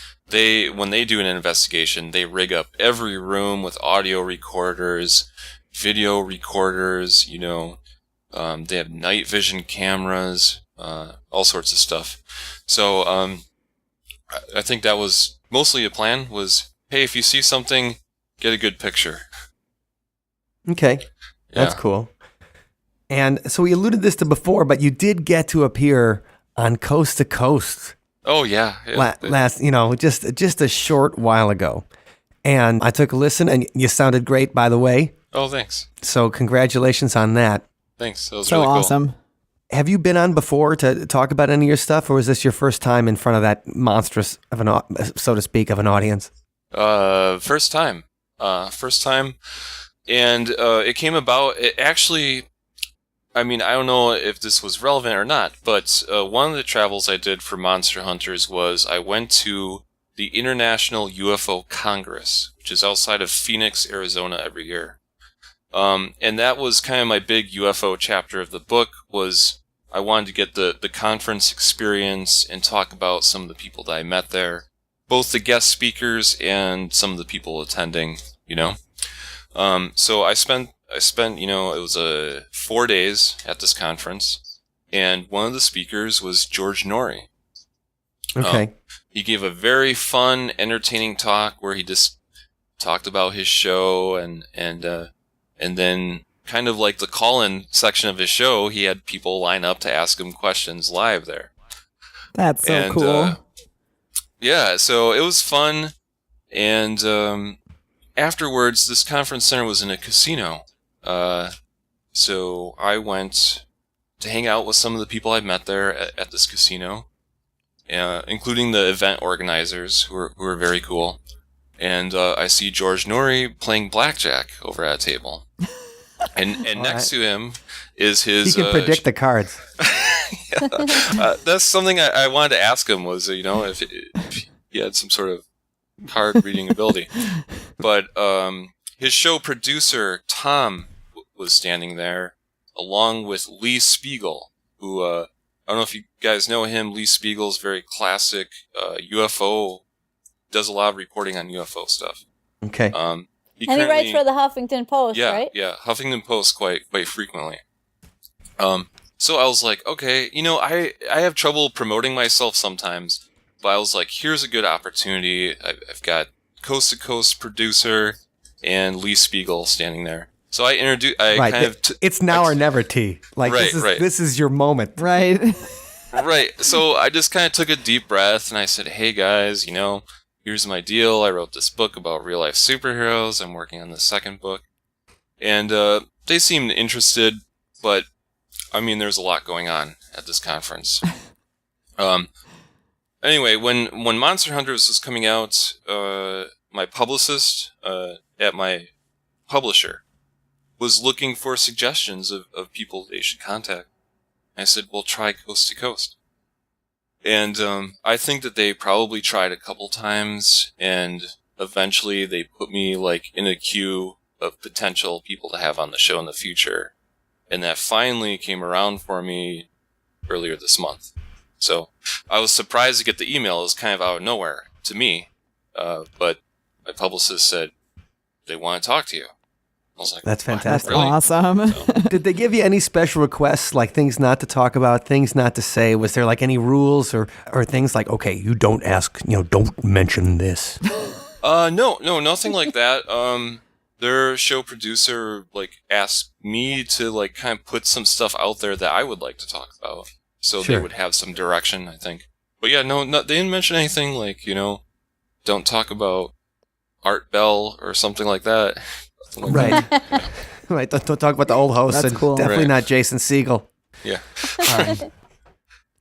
When they do an investigation, they rig up every room with audio recorders, video recorders, they have night vision cameras, all sorts of stuff. So I think that was mostly a plan was, hey, if you see something, get a good picture. Okay. That's cool. And so we alluded this to before, but you did get to appear on Coast to Coast. Oh, yeah. Last, just a short while ago. And I took a listen, and you sounded great, by the way. Oh, thanks. So congratulations on that. Thanks. That was So really awesome. cool. Have you been on before to talk about any of your stuff, or was this your first time in front of that monstrous of so to speak, of an audience? First time. And it came about, I don't know if this was relevant or not, but one of the travels I did for Monster Hunters was I went to the International UFO Congress, which is outside of Phoenix, Arizona every year. And that was kind of my big UFO chapter of the book. Was I wanted to get the conference experience and talk about some of the people that I met there, both the guest speakers and some of the people attending, So I spent, it was 4 days at this conference, and one of the speakers was George Norrie. Okay. He gave a very fun, entertaining talk where he just talked about his show, and then kind of like the call-in section of his show, he had people line up to ask him questions live there. That's so cool. Yeah, so it was fun, and afterwards, this conference center was in a casino. So I went to hang out with some of the people I met there at this casino, including the event organizers, who were very cool. And I see George Norrie playing blackjack over at a table. And next to him is his... He can predict the cards. That's something I wanted to ask him was, if he had some sort of card reading ability. But his show producer, Tom, was standing there, along with Lee Spiegel, who, I don't know if you guys know him. Lee Spiegel's very classic UFO, does a lot of reporting on UFO stuff. Okay. He writes for the Huffington Post, right? Yeah, Huffington Post quite frequently. So I was like, okay, I have trouble promoting myself sometimes, but I was like, here's a good opportunity. I've got Coast to Coast producer and Lee Spiegel standing there. So I introduced. It's now or never, T. Like this is your moment, right? Right. So I just kind of took a deep breath and I said, hey guys, here's my deal. I wrote this book about real life superheroes. I'm working on the second book. And they seemed interested, but there's a lot going on at this conference. Anyway, when Monster Hunters was coming out, my publicist at my publisher was looking for suggestions of people they should contact. I said, well, try Coast to Coast. And I think that they probably tried a couple times, and eventually they put me in a queue of potential people to have on the show in the future. And that finally came around for me earlier this month. So I was surprised to get the email. It was kind of out of nowhere to me. But my publicist said, they want to talk to you. I was like, that's fantastic. Really? Awesome. So, Did they give you any special requests, like things not to talk about, things not to say? Was there any rules or things like, okay, you don't ask, don't mention this? No, nothing like that. Their show producer asked me to kind of put some stuff out there that I would like to talk about, so Sure. They would have some direction, I think. But yeah, no, they didn't mention anything don't talk about Art Bell or something like that. Right. Right. Don't talk about the old host. That's and cool. Definitely Right. not Jason Segel. Yeah.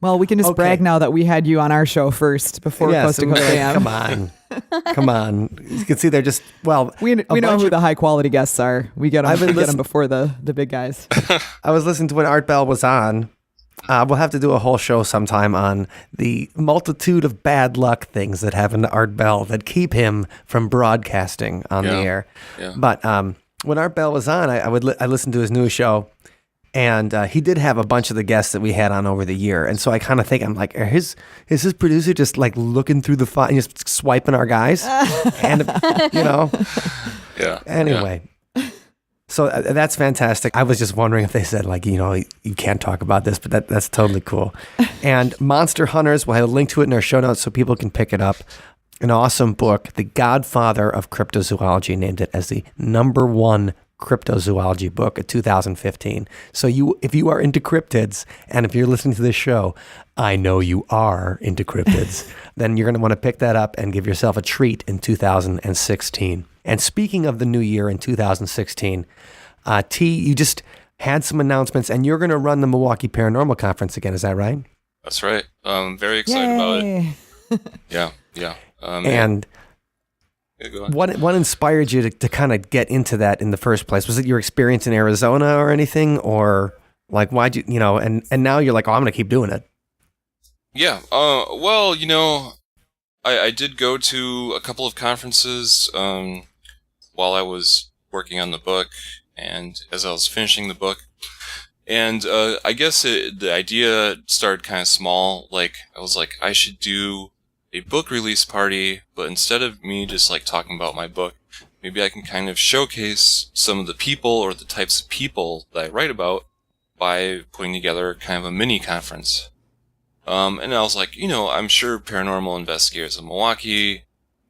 Well, we can just Okay. brag now that we had you on our show first before Coast to Coast AM. Come on. Come on. You can see they're just, We know bunch who of- the high quality guests are. We get I've been them listen- before the big guys. I was listening to when Art Bell was on. We'll have to do a whole show sometime on the multitude of bad luck things that happen to Art Bell that keep him from broadcasting on the Yeah. air. Yeah. But when Art Bell was on, I listened to his newest show, And he did have a bunch of the guests that we had on over the year. And so I kind of think, I'm like, is his producer just like looking through the file and just swiping our guys? And, you know? Yeah. Anyway. So that's fantastic. I was just wondering if they said, like, you know, you can't talk about this, but that's totally cool. And Monster Hunters, we'll have a link to it in our show notes so people can pick it up. An awesome book. The godfather of cryptozoology named it as the #1 cryptozoology book of 2015. So if you are into cryptids, and if you're listening to this show, I know you are into cryptids, then you're going to want to pick that up and give yourself a treat in 2016. And speaking of the new year in 2016, T, you just had some announcements, and you're going to run the Milwaukee Paranormal Conference again. Is that right? That's right. I'm very excited about it. Yeah. And yeah, go on. what inspired you to kind of get into that in the first place? Was it your experience in Arizona or anything? Or like, why'd you, you know, and now you're like, oh, I'm going to keep doing it. Yeah. Well, you know, I did go to a couple of conferences while I was working on the book and as I was finishing the book. And I guess the idea started kind of small. Like, I was like, I should do a book release party, but instead of me just like talking about my book, maybe I can kind of showcase some of the people or the types of people that I write about by putting together kind of a mini conference. And I was like, you know, I'm sure paranormal investigators in Milwaukee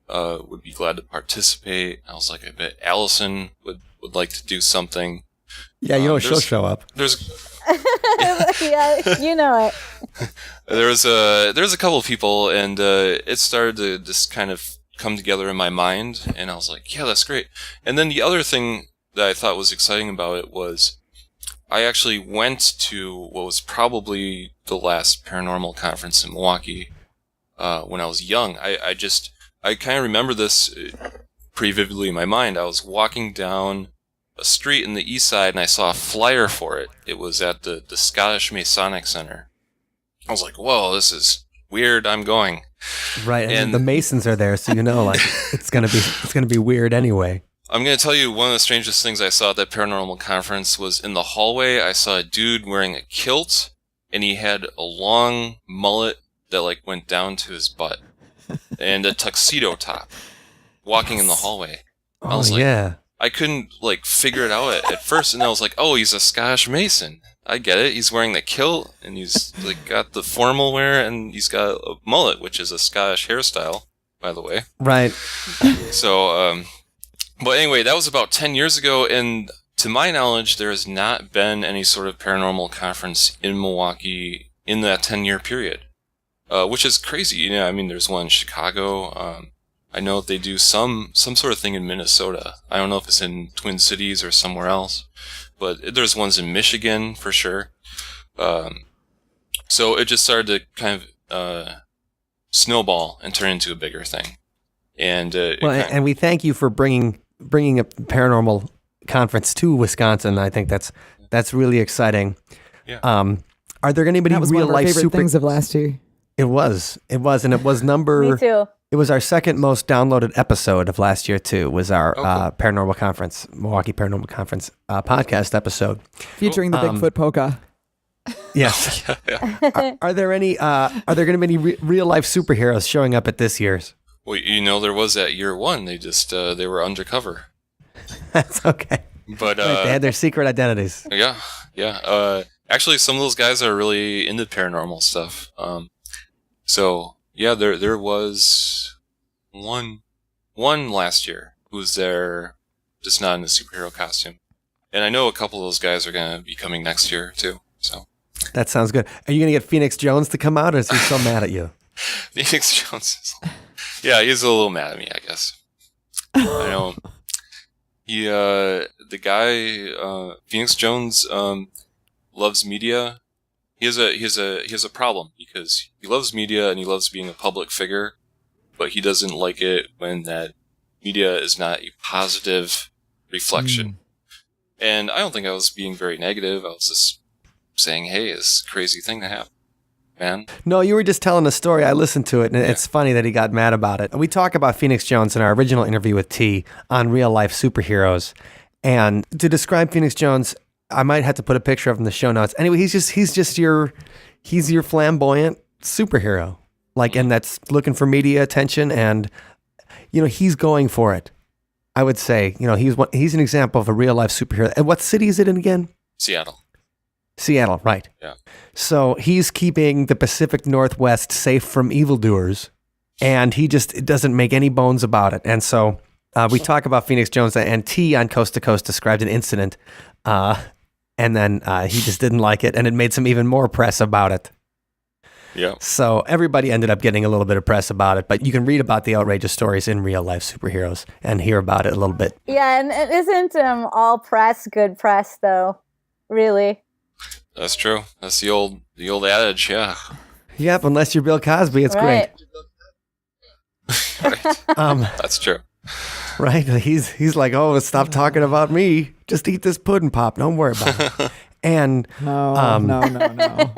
would be glad to participate. I was like, I bet Allison would like to do something. Yeah, you know, she'll show up. Yeah, you know it. There's a couple of people, and it started to just kind of come together in my mind, and I was like, yeah, that's great. And then the other thing that I thought was exciting about it was I actually went to what was probably the last paranormal conference in Milwaukee when I was young. I kind of remember this pretty vividly in my mind. I was walking down a street in the east side, and I saw a flyer for it. It was at the Scottish Masonic Center. I was like, whoa, this is weird. I'm going. Right, and the Masons are there, so you know, like it's gonna be weird anyway. I'm gonna tell you one of the strangest things I saw at that paranormal conference was in the hallway. I saw a dude wearing a kilt, and he had a long mullet that like went down to his butt, and a tuxedo top, walking in the hallway. I was like, yeah. I couldn't like figure it out at first, and I was like, "Oh, he's a Scottish Mason. I get it. He's wearing the kilt, and he's like got the formal wear, and he's got a mullet, which is a Scottish hairstyle, by the way." Right. So, but anyway, that was about 10 years ago, and to my knowledge, there has not been any sort of paranormal conference in Milwaukee in that 10-year period, which is crazy. You know, I mean, there's one in Chicago. I know they do some sort of thing in Minnesota. I don't know if it's in Twin Cities or somewhere else, but there's ones in Michigan for sure. So it just started to kind of snowball and turn into a bigger thing. And and we thank you for bringing a paranormal conference to Wisconsin. I think that's really exciting. Yeah. Are there anybody That was real one of our life favorite super? things of last year. It was, and it was number. Me too. It was our second most downloaded episode of last year too. Was our cool. paranormal conference, Milwaukee Paranormal Conference podcast episode Featuring the Bigfoot polka. Yes. Are there going to be any real life superheroes showing up at this year's? Well, you know, there was at year one. They just they were undercover. That's okay. But Right, they had their secret identities. Yeah. Actually, some of those guys are really into paranormal stuff. So yeah, there was one last year who was there, just not in a superhero costume. And I know a couple of those guys are gonna be coming next year too. So That sounds good. Are you going to get Phoenix Jones to come out, or is he so mad at you? Phoenix Jones. Yeah, he's a little mad at me, I guess. I know. He, the guy, Phoenix Jones, loves media. He has a problem because he loves media and he loves being a public figure, but he doesn't like it when that media is not a positive reflection. And I don't think I was being very negative. I was just saying, hey, it's a crazy thing to happen, man. No, you were just telling a story. I listened to it, and it's funny that he got mad about it. We talk about Phoenix Jones in our original interview with T on real life superheroes. And to describe Phoenix Jones, I might have to put a picture of him in the show notes. Anyway, he's your flamboyant superhero, like, and that's looking for media attention, and he's going for it. I would say, he's an example of a real life superhero. And what city is it in again? Seattle, right? Yeah. So he's keeping the Pacific Northwest safe from evildoers, and he just doesn't make any bones about it. And so we talk about Phoenix Jones, and T on Coast to Coast described an incident. And then he just didn't like it, and it made some even more press about it. Yeah. So everybody ended up getting a little bit of press about it, but you can read about the outrageous stories in Real Life Superheroes and hear about it a little bit. Yeah, and it isn't all press good press, though, really. That's true. That's the old adage, yeah. Yep, unless you're Bill Cosby, it's Right. Right. That's true. great. Right? He's like, oh, stop talking about me. Just eat this pudding pop. Don't worry about it. And No.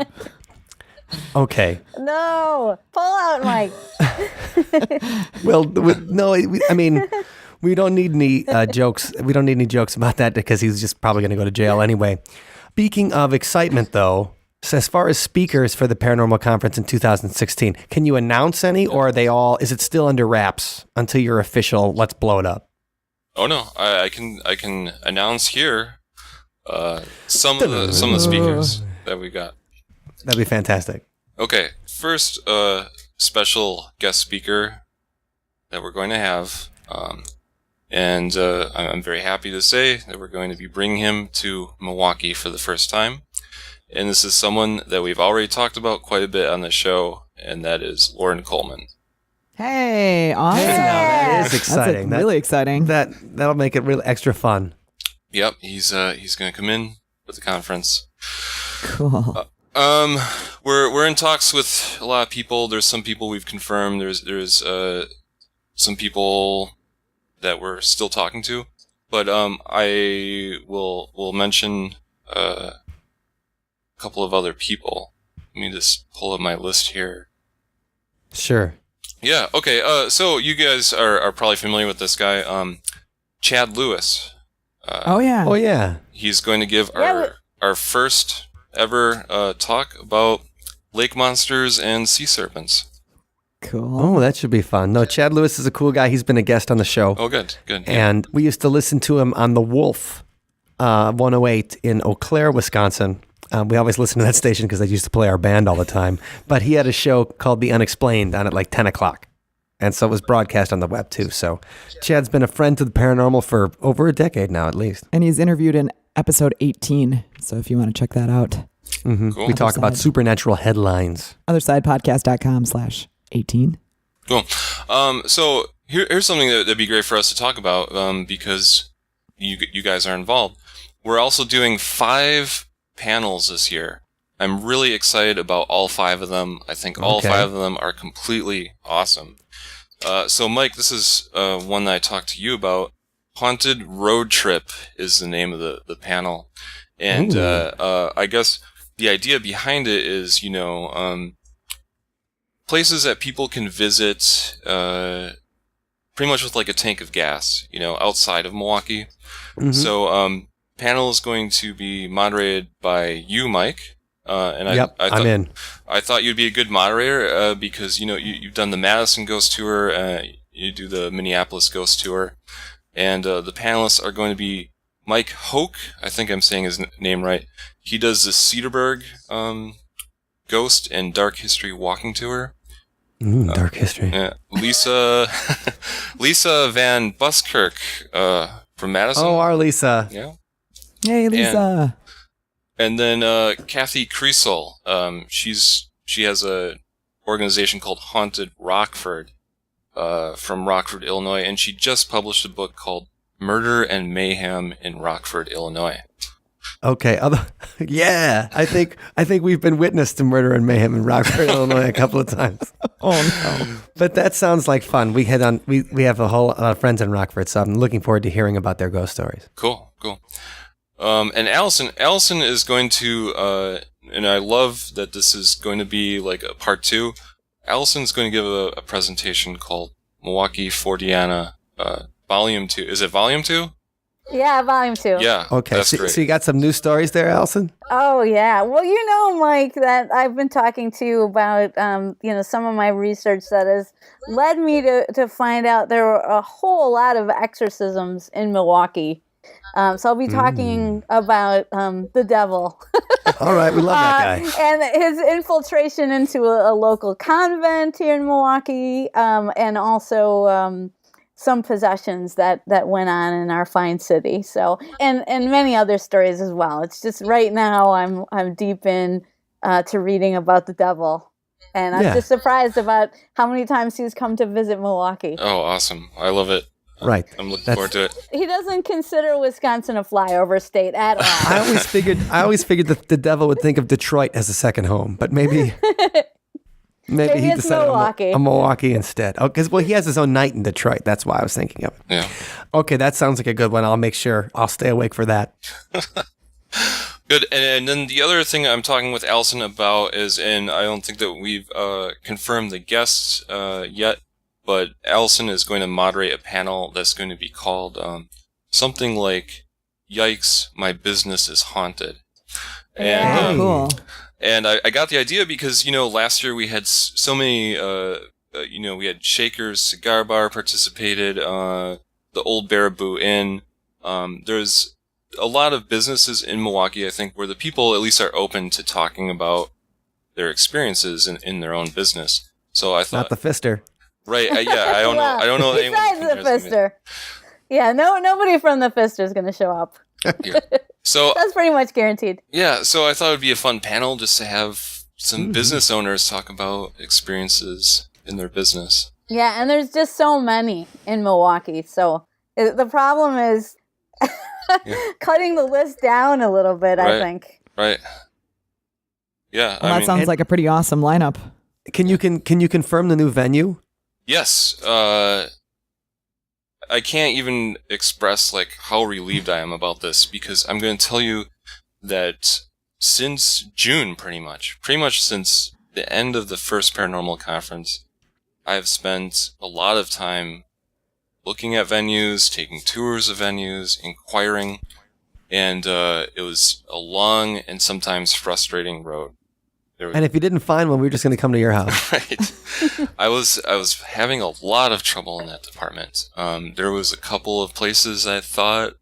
okay. No, pull out, Mike. Well, I mean, we don't need any jokes. We don't need any jokes about that because he's just probably going to go to jail anyway. Speaking of excitement, though, so as far as speakers for the Paranormal Conference in 2016, can you announce any, or are they all? Is it still under wraps until you're official? Let's blow it up. Oh no, I can announce here some of the speakers that we got. That'd be fantastic. Okay, first special guest speaker that we're going to have, and I'm very happy to say that we're going to be bringing him to Milwaukee for the first time. And this is someone that we've already talked about quite a bit on the show, and that is Lauren Coleman. Hey, awesome. Hey, now that is exciting. That's really exciting. That'll make it really extra fun. Yep, he's going to come in for the conference. Cool. We're in talks with a lot of people. There's some people we've confirmed. There's some people that we're still talking to, but I will mention a couple of other people. Let me just pull up my list here. Sure. Yeah. Okay. So you guys are probably familiar with this guy, Chad Lewis. Oh yeah. Oh yeah. He's going to give our first ever talk about lake monsters and sea serpents. Cool. Oh, that should be fun. No, Chad Lewis is a cool guy. He's been a guest on the show. Oh, good. Yeah. And we used to listen to him on The Wolf 108 in Eau Claire, Wisconsin. We always listen to that station because they used to play our band all the time. But he had a show called The Unexplained on at like 10 o'clock. And so it was broadcast on the web too. So Chad's been a friend to the paranormal for over a decade now, at least. And he's interviewed in episode 18. So if you want to check that out. Mm-hmm. Cool. We talk about supernatural headlines. Othersidepodcast.com/18. Cool. So here's something that'd be great for us to talk about because you guys are involved. We're also doing 5 panels this year. I'm really excited about all 5 of them. I think all 5 of them are completely awesome. So Mike, this is one that I talked to you about. Haunted Road Trip is the name of the panel. And I guess the idea behind it is, places that people can visit pretty much with like a tank of gas, outside of Milwaukee. Mm-hmm. So panel is going to be moderated by you, Mike. I'm in. I thought you'd be a good moderator because you've done the Madison Ghost Tour, you do the Minneapolis Ghost Tour, and the panelists are going to be Mike Hoke. I think I'm saying his name right. He does the Cedarburg Ghost and Dark History Walking Tour. Dark History. Lisa Van Buskirk from Madison. Oh, our Lisa. Yeah. Hey, Lisa. And then Kathy Krulos, she has a organization called Haunted Rockford from Rockford, Illinois, and she just published a book called Murder and Mayhem in Rockford, Illinois. Okay. Yeah, I think we've been witness to Murder and Mayhem in Rockford, Illinois, a couple of times. Oh no! But that sounds like fun. We have a whole lot of friends in Rockford, so I'm looking forward to hearing about their ghost stories. Cool. And Allison is going to, and I love that this is going to be like a part 2. Allison's going to give a presentation called Milwaukee Fordiana, Volume 2. Is it Volume 2? Yeah, volume 2. Yeah. Okay, That's so, great. so you got some news stories there, Allison? Oh yeah. Well, Mike, that I've been talking to you about, some of my research that has led me to find out there were a whole lot of exorcisms in Milwaukee. So I'll be talking about the devil. All right, we love that guy. And his infiltration into a local convent here in Milwaukee, and also some possessions that went on in our fine city. So, and many other stories as well. It's just right now I'm deep in to reading about the devil, and I'm just surprised about how many times he's come to visit Milwaukee. Oh, awesome! I love it. Right. I'm looking forward to it. He doesn't consider Wisconsin a flyover state at all. I always figured that the devil would think of Detroit as a second home, but maybe Maybe he it's decided Milwaukee. on Milwaukee instead. Oh, because he has his own night in Detroit. That's why I was thinking of it. Yeah. Okay, that sounds like a good one. I'll make sure I'll stay awake for that. Good. And then the other thing I'm talking with Allison about is, and I don't think that we've confirmed the guests yet, but Allison is going to moderate a panel that's going to be called something like "Yikes, My Business is Haunted." And Cool. And I got the idea because, last year we had so many, we had Shaker's Cigar Bar participated, the Old Baraboo Inn. There's a lot of businesses in Milwaukee, I think, where the people at least are open to talking about their experiences in their own business. So I thought... Not the Fister. Right, yeah, I don't know. I don't know anyone. Besides the Fister. Yeah, nobody from the Fister is going to show up. Yeah. So That's pretty much guaranteed. yeah, so I thought it would be a fun panel just to have some business owners talk about experiences in their business. Yeah, and there's just so many in Milwaukee. So the problem is cutting the list down a little bit, I Right. think. Right. Yeah, Well, that sounds like a pretty awesome lineup. Can you confirm the new venue? yes. I can't even express how relieved I am about this, because I'm going to tell you that since June, pretty much since the end of the first paranormal conference, I've spent a lot of time looking at venues, taking tours of venues, inquiring, and it was a long and sometimes frustrating road. And if you didn't find one, we were just going to come to your house. Right. I was having a lot of trouble in that department. There was a couple of places I thought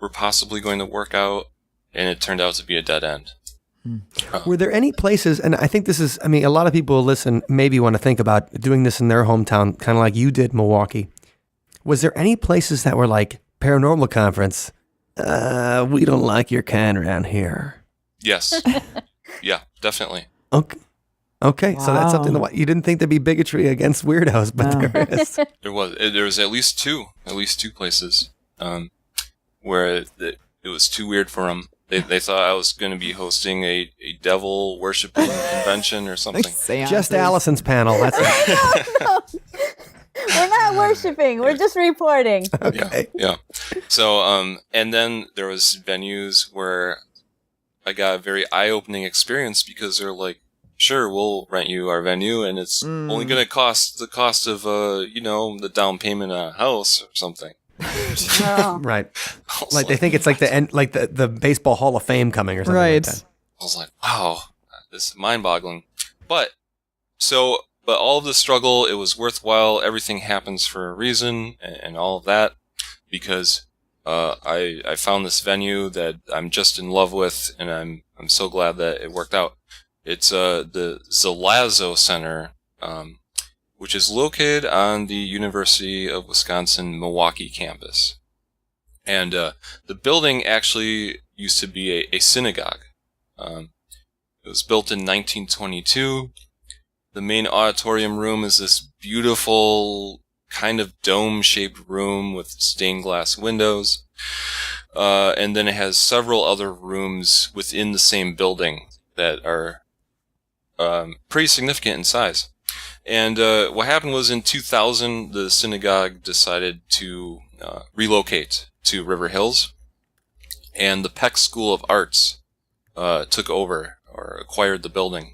were possibly going to work out, and it turned out to be a dead end. Were there any places, and I think this is, a lot of people who listen maybe want to think about doing this in their hometown, kind of like you did, Milwaukee. Was there any places that were like, paranormal conference, we don't like your kind around here? Yes. Yeah, definitely. Okay. So that's something that you didn't think there'd be bigotry against weirdos, but there is. There was at least two places where it was too weird for them. They thought I was going to be hosting a devil worshiping convention or something. Just Allison's panel. That's it. We're not worshiping. We're just reporting. Okay. Yeah. So and then there was venues where I got a very eye-opening experience, because they're like, sure, we'll rent you our venue, and it's only going to cost the cost of, the down payment on a house or something. Oh. Right. Like they think it's like the end, like the Baseball Hall of Fame coming or something like that. I was like, wow, this is mind-boggling. But all of the struggle, it was worthwhile. Everything happens for a reason, and all of that, because I found this venue that I'm just in love with, and I'm so glad that it worked out. It's the Zalazzo Center, which is located on the University of Wisconsin Milwaukee campus. And the building actually used to be a synagogue. It was built in 1922. The main auditorium room is this beautiful kind of dome-shaped room with stained glass windows. And then it has several other rooms within the same building that are pretty significant in size. And what happened was, in 2000, the synagogue decided to relocate to River Hills, and the Peck School of Arts took over or acquired the building.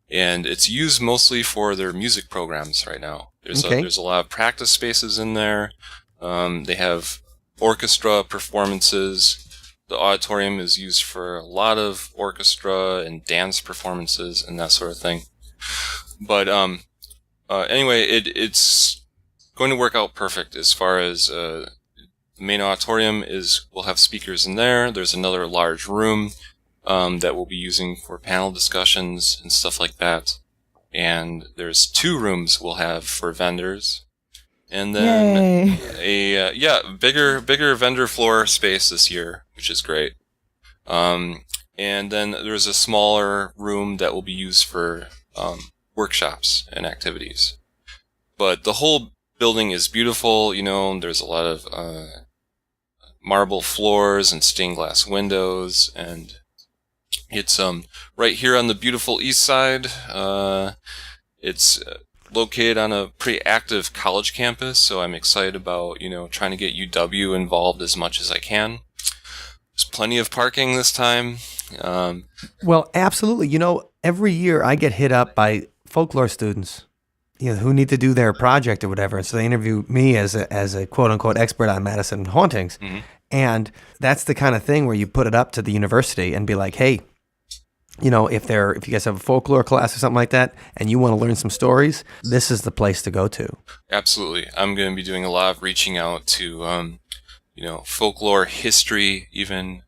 And it's used mostly for their music programs right now. There's a lot of practice spaces in there. They have orchestra performances. The auditorium is used for a lot of orchestra and dance performances and that sort of thing. But anyway, it's going to work out perfect as far as the main auditorium we'll have speakers in there. There's another large room that we'll be using for panel discussions and stuff like that. And there's 2 rooms we'll have for vendors. And then bigger vendor floor space this year, which is great. And then there's a smaller room that will be used for workshops and activities. But the whole building is beautiful. There's a lot of marble floors and stained glass windows, and it's right here on the beautiful east side. It's located on a pretty active college campus, so I'm excited about trying to get UW involved as much as I can. There's plenty of parking this time. Well, absolutely. Every year I get hit up by folklore students, who need to do their project or whatever. So they interview me as a quote unquote expert on Madison hauntings. Mm-hmm. And that's the kind of thing where you put it up to the university and be like, hey, if you guys have a folklore class or something like that and you want to learn some stories, this is the place to go to. Absolutely. I'm going to be doing a lot of reaching out to, folklore history, even,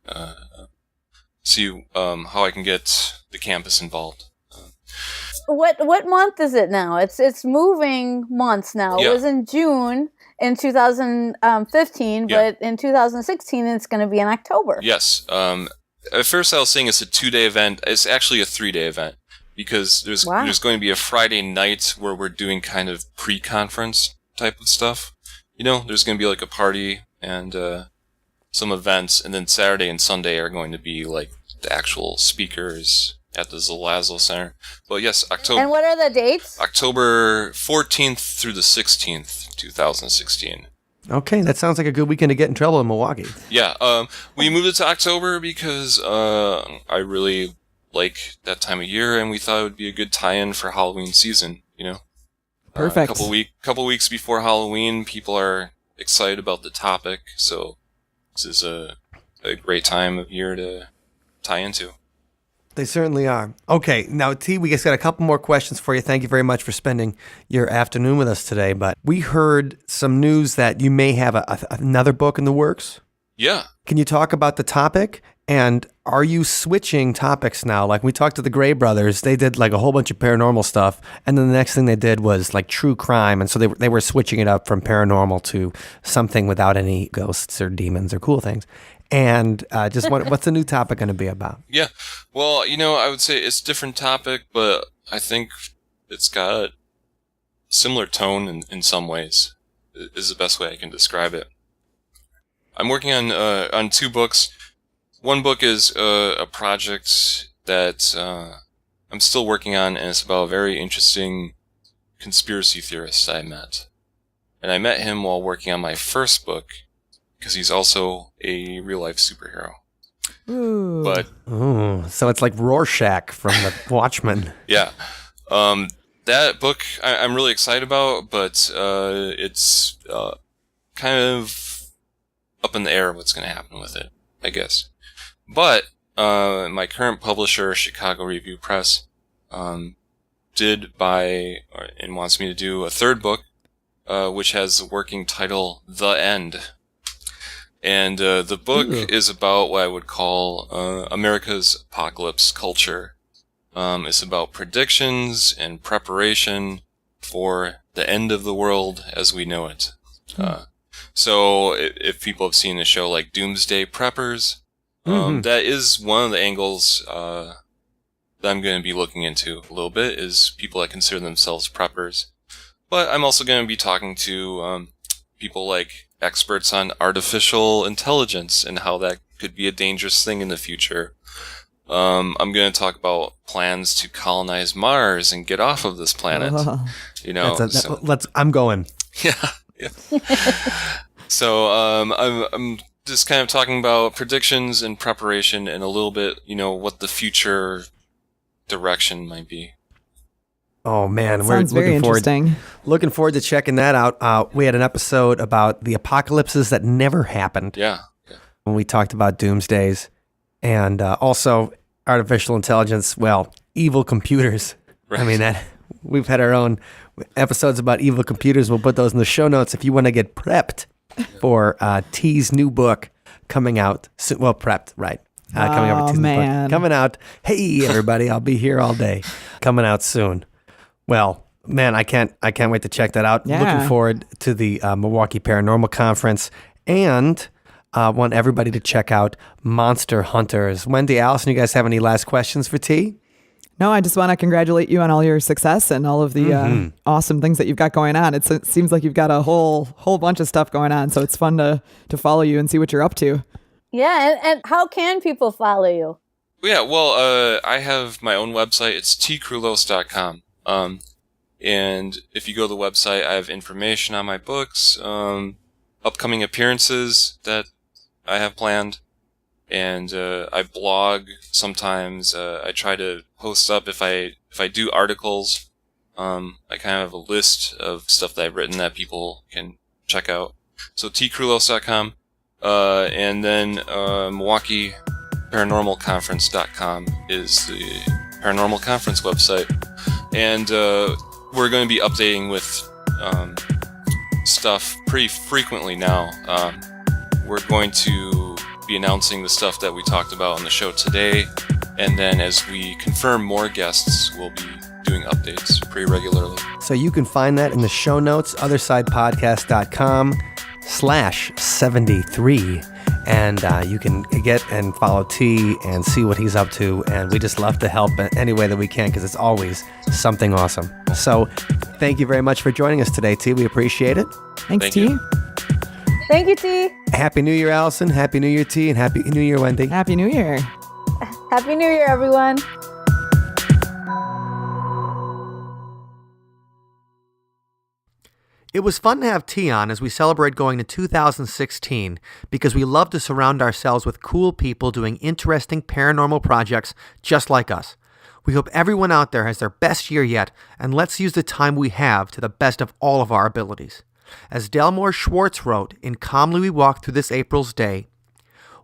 see how I can get the campus involved. What month is it now? It's moving months now. Yeah. It was in June in 2015, but in 2016 it's going to be in October. Yes. At first I was saying it's a 2-day event. It's actually a 3-day event because there's going to be a Friday night where we're doing kind of pre-conference type of stuff. There's going to be like a party and some events, and then Saturday and Sunday are going to be like the actual speakers at the Zalazzo Center. But yes, October. And what are the dates? October 14th through the 16th, 2016. Okay, that sounds like a good weekend to get in trouble in Milwaukee. Yeah, we moved it to October because I really like that time of year, and we thought it would be a good tie-in for Halloween season. Perfect. Couple weeks before Halloween, people are excited about the topic, so this is a great time of year to tie into. They certainly are. Okay, now T, we just got a couple more questions for you. Thank you very much for spending your afternoon with us today. But we heard some news that you may have another book in the works. Yeah. Can you talk about the topic? And are you switching topics now? Like we talked to the Gray brothers, they did like a whole bunch of paranormal stuff, and then the next thing they did was like true crime, and so they were switching it up from paranormal to something without any ghosts or demons or cool things. And what's the new topic going to be about? Yeah, well, I would say it's a different topic, but I think it's got a similar tone in some ways, is the best way I can describe it. I'm working on 2 books. One book is a project that I'm still working on, and it's about a very interesting conspiracy theorist I met. And I met him while working on my first book, because he's also a real-life superhero. Ooh. So it's like Rorschach from the Watchmen. Yeah. That book I'm really excited about, but it's kind of up in the air what's going to happen with it, I guess. But my current publisher, Chicago Review Press, did buy and wants me to do a 3rd book, which has the working title The End. And the book is about what I would call America's apocalypse culture. It's about predictions and preparation for the end of the world as we know it. So if people have seen a show like Doomsday Preppers, that is one of the angles that I'm going to be looking into a little bit, is people that consider themselves preppers. But I'm also going to be talking to people like experts on artificial intelligence and how that could be a dangerous thing in the future. I'm going to talk about plans to colonize Mars and get off of this planet. I'm going. Yeah. So I'm just kind of talking about predictions and preparation and a little bit, what the future direction might be. Oh man, Sounds very interesting. Looking forward to checking that out. We had an episode about the apocalypses that never happened. Yeah. When we talked about doomsdays, and also artificial intelligence. Well, evil computers. Right. I mean, we've had our own episodes about evil computers. We'll put those in the show notes if you want to get prepped for T's new book coming out. Well, prepped, right? Coming out for T's new book. Coming out. Hey, everybody! I'll be here all day. Coming out soon. Well, man, I can't wait to check that out. Yeah. Looking forward to the Milwaukee Paranormal Conference, and want everybody to check out Monster Hunters. Wendy, Allison, you guys have any last questions for T? No, I just want to congratulate you on all your success and all of the awesome things that you've got going on. It seems like you've got a whole bunch of stuff going on, so it's fun to follow you and see what you're up to. Yeah, and how can people follow you? Yeah, well, I have my own website. It's tkrulos.com. And if you go to the website, I have information on my books, upcoming appearances that I have planned, and I blog sometimes. I try to post up if I do articles. I kind of have a list of stuff that I've written that people can check out. So tkrulos.com, and then Milwaukee Paranormalconference.com is the Paranormal Conference website, and we're going to be updating with stuff pretty frequently now. We're going to be announcing the stuff that we talked about on the show today, and then as we confirm more guests, we'll be doing updates pretty regularly. So you can find that in the show notes, othersidepodcast.com/73. And you can get and follow T and see what he's up to. And we just love to help any way that we can, because it's always something awesome. So thank you very much for joining us today, T. We appreciate it. Thanks, Thank T. you. Thank you, T. Happy New Year, Allison. Happy New Year, T. And Happy New Year, Wendy. Happy New Year. Happy New Year, everyone. It was fun to have T on as we celebrate going to 2016, because we love to surround ourselves with cool people doing interesting paranormal projects just like us. We hope everyone out there has their best year yet, and let's use the time we have to the best of all of our abilities. As Delmore Schwartz wrote in Calmly We Walk Through This April's Day,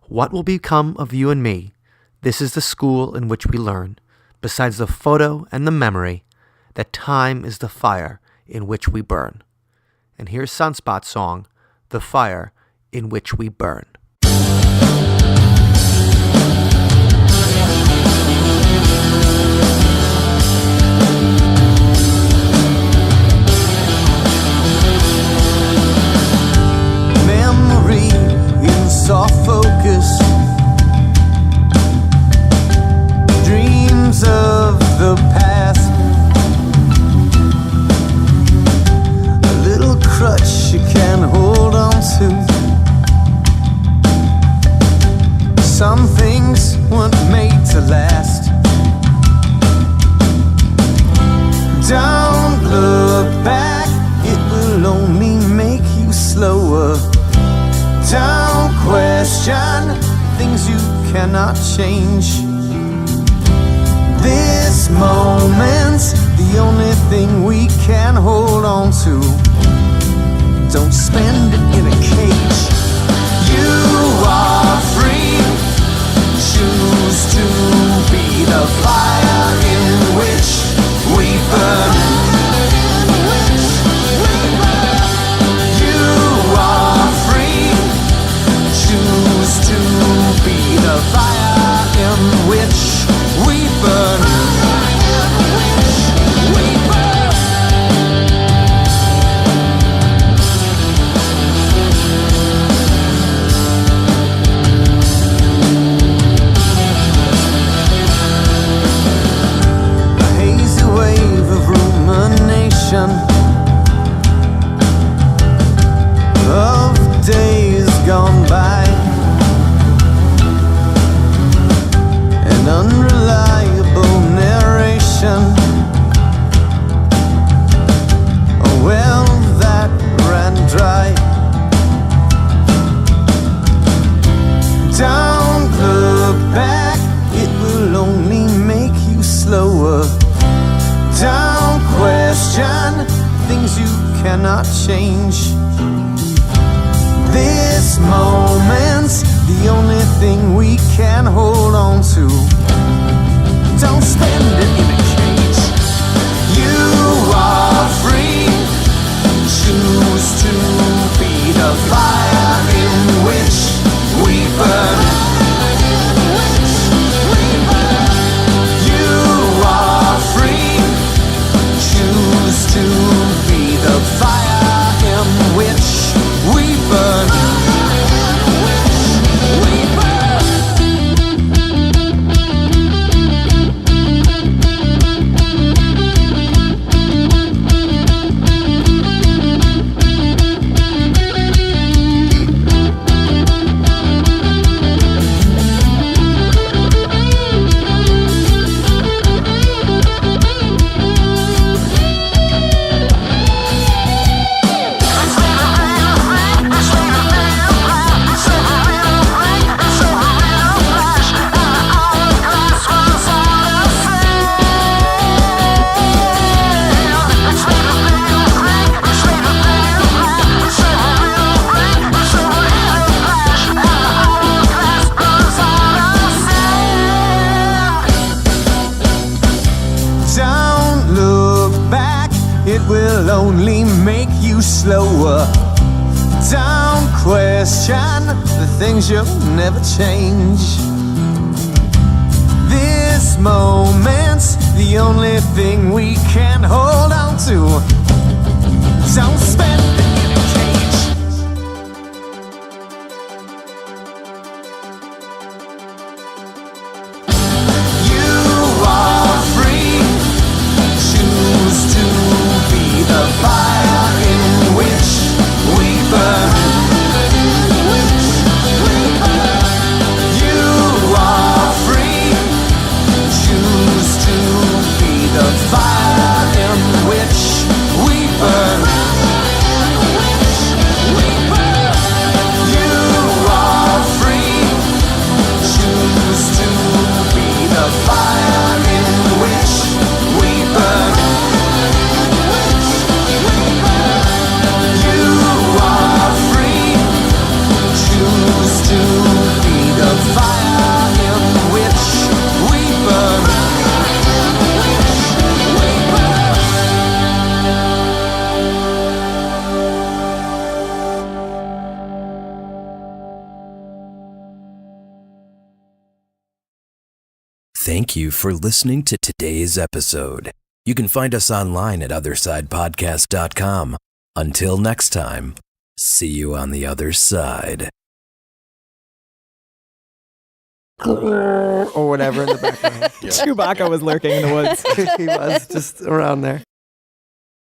"What will become of you and me? This is the school in which we learn, besides the photo and the memory, that time is the fire in which we burn." And here's Sunspot's song, "The Fire in Which We Burn." Memory in soft focus, dreams of the past, crutch you can hold on to. Some things weren't made to last. Don't look back, it will only make you slower. Don't question things you cannot change. This moment's the only thing we can hold on to. Don't spend it in a cage. You are free. Choose to be the fire in which we burn. You are free. Choose to be the fire in which we burn. change. This moment's the only thing we can hold on to. Don't spend it in a cage. You are free. Choose to be the fire in which we burn. You are free. Choose to be the fire in which we burn. Don't look back, it will only make you slower. Don't question the things you'll never change. This moment's the only thing we can hold on to. Don't spend it in a cage. You are free. Choose to be the fire in which we burn. You are free. Choose to be the fire in which we burn. You are free. Choose to be the fire in which we burn. You are free. Choose to be the fire in which we burn. Thank you for listening to today's episode. You can find us online at othersidepodcast.com. Until next time, see you on the other side. Or whatever in the background. Chewbacca was lurking in the woods. He was just around there.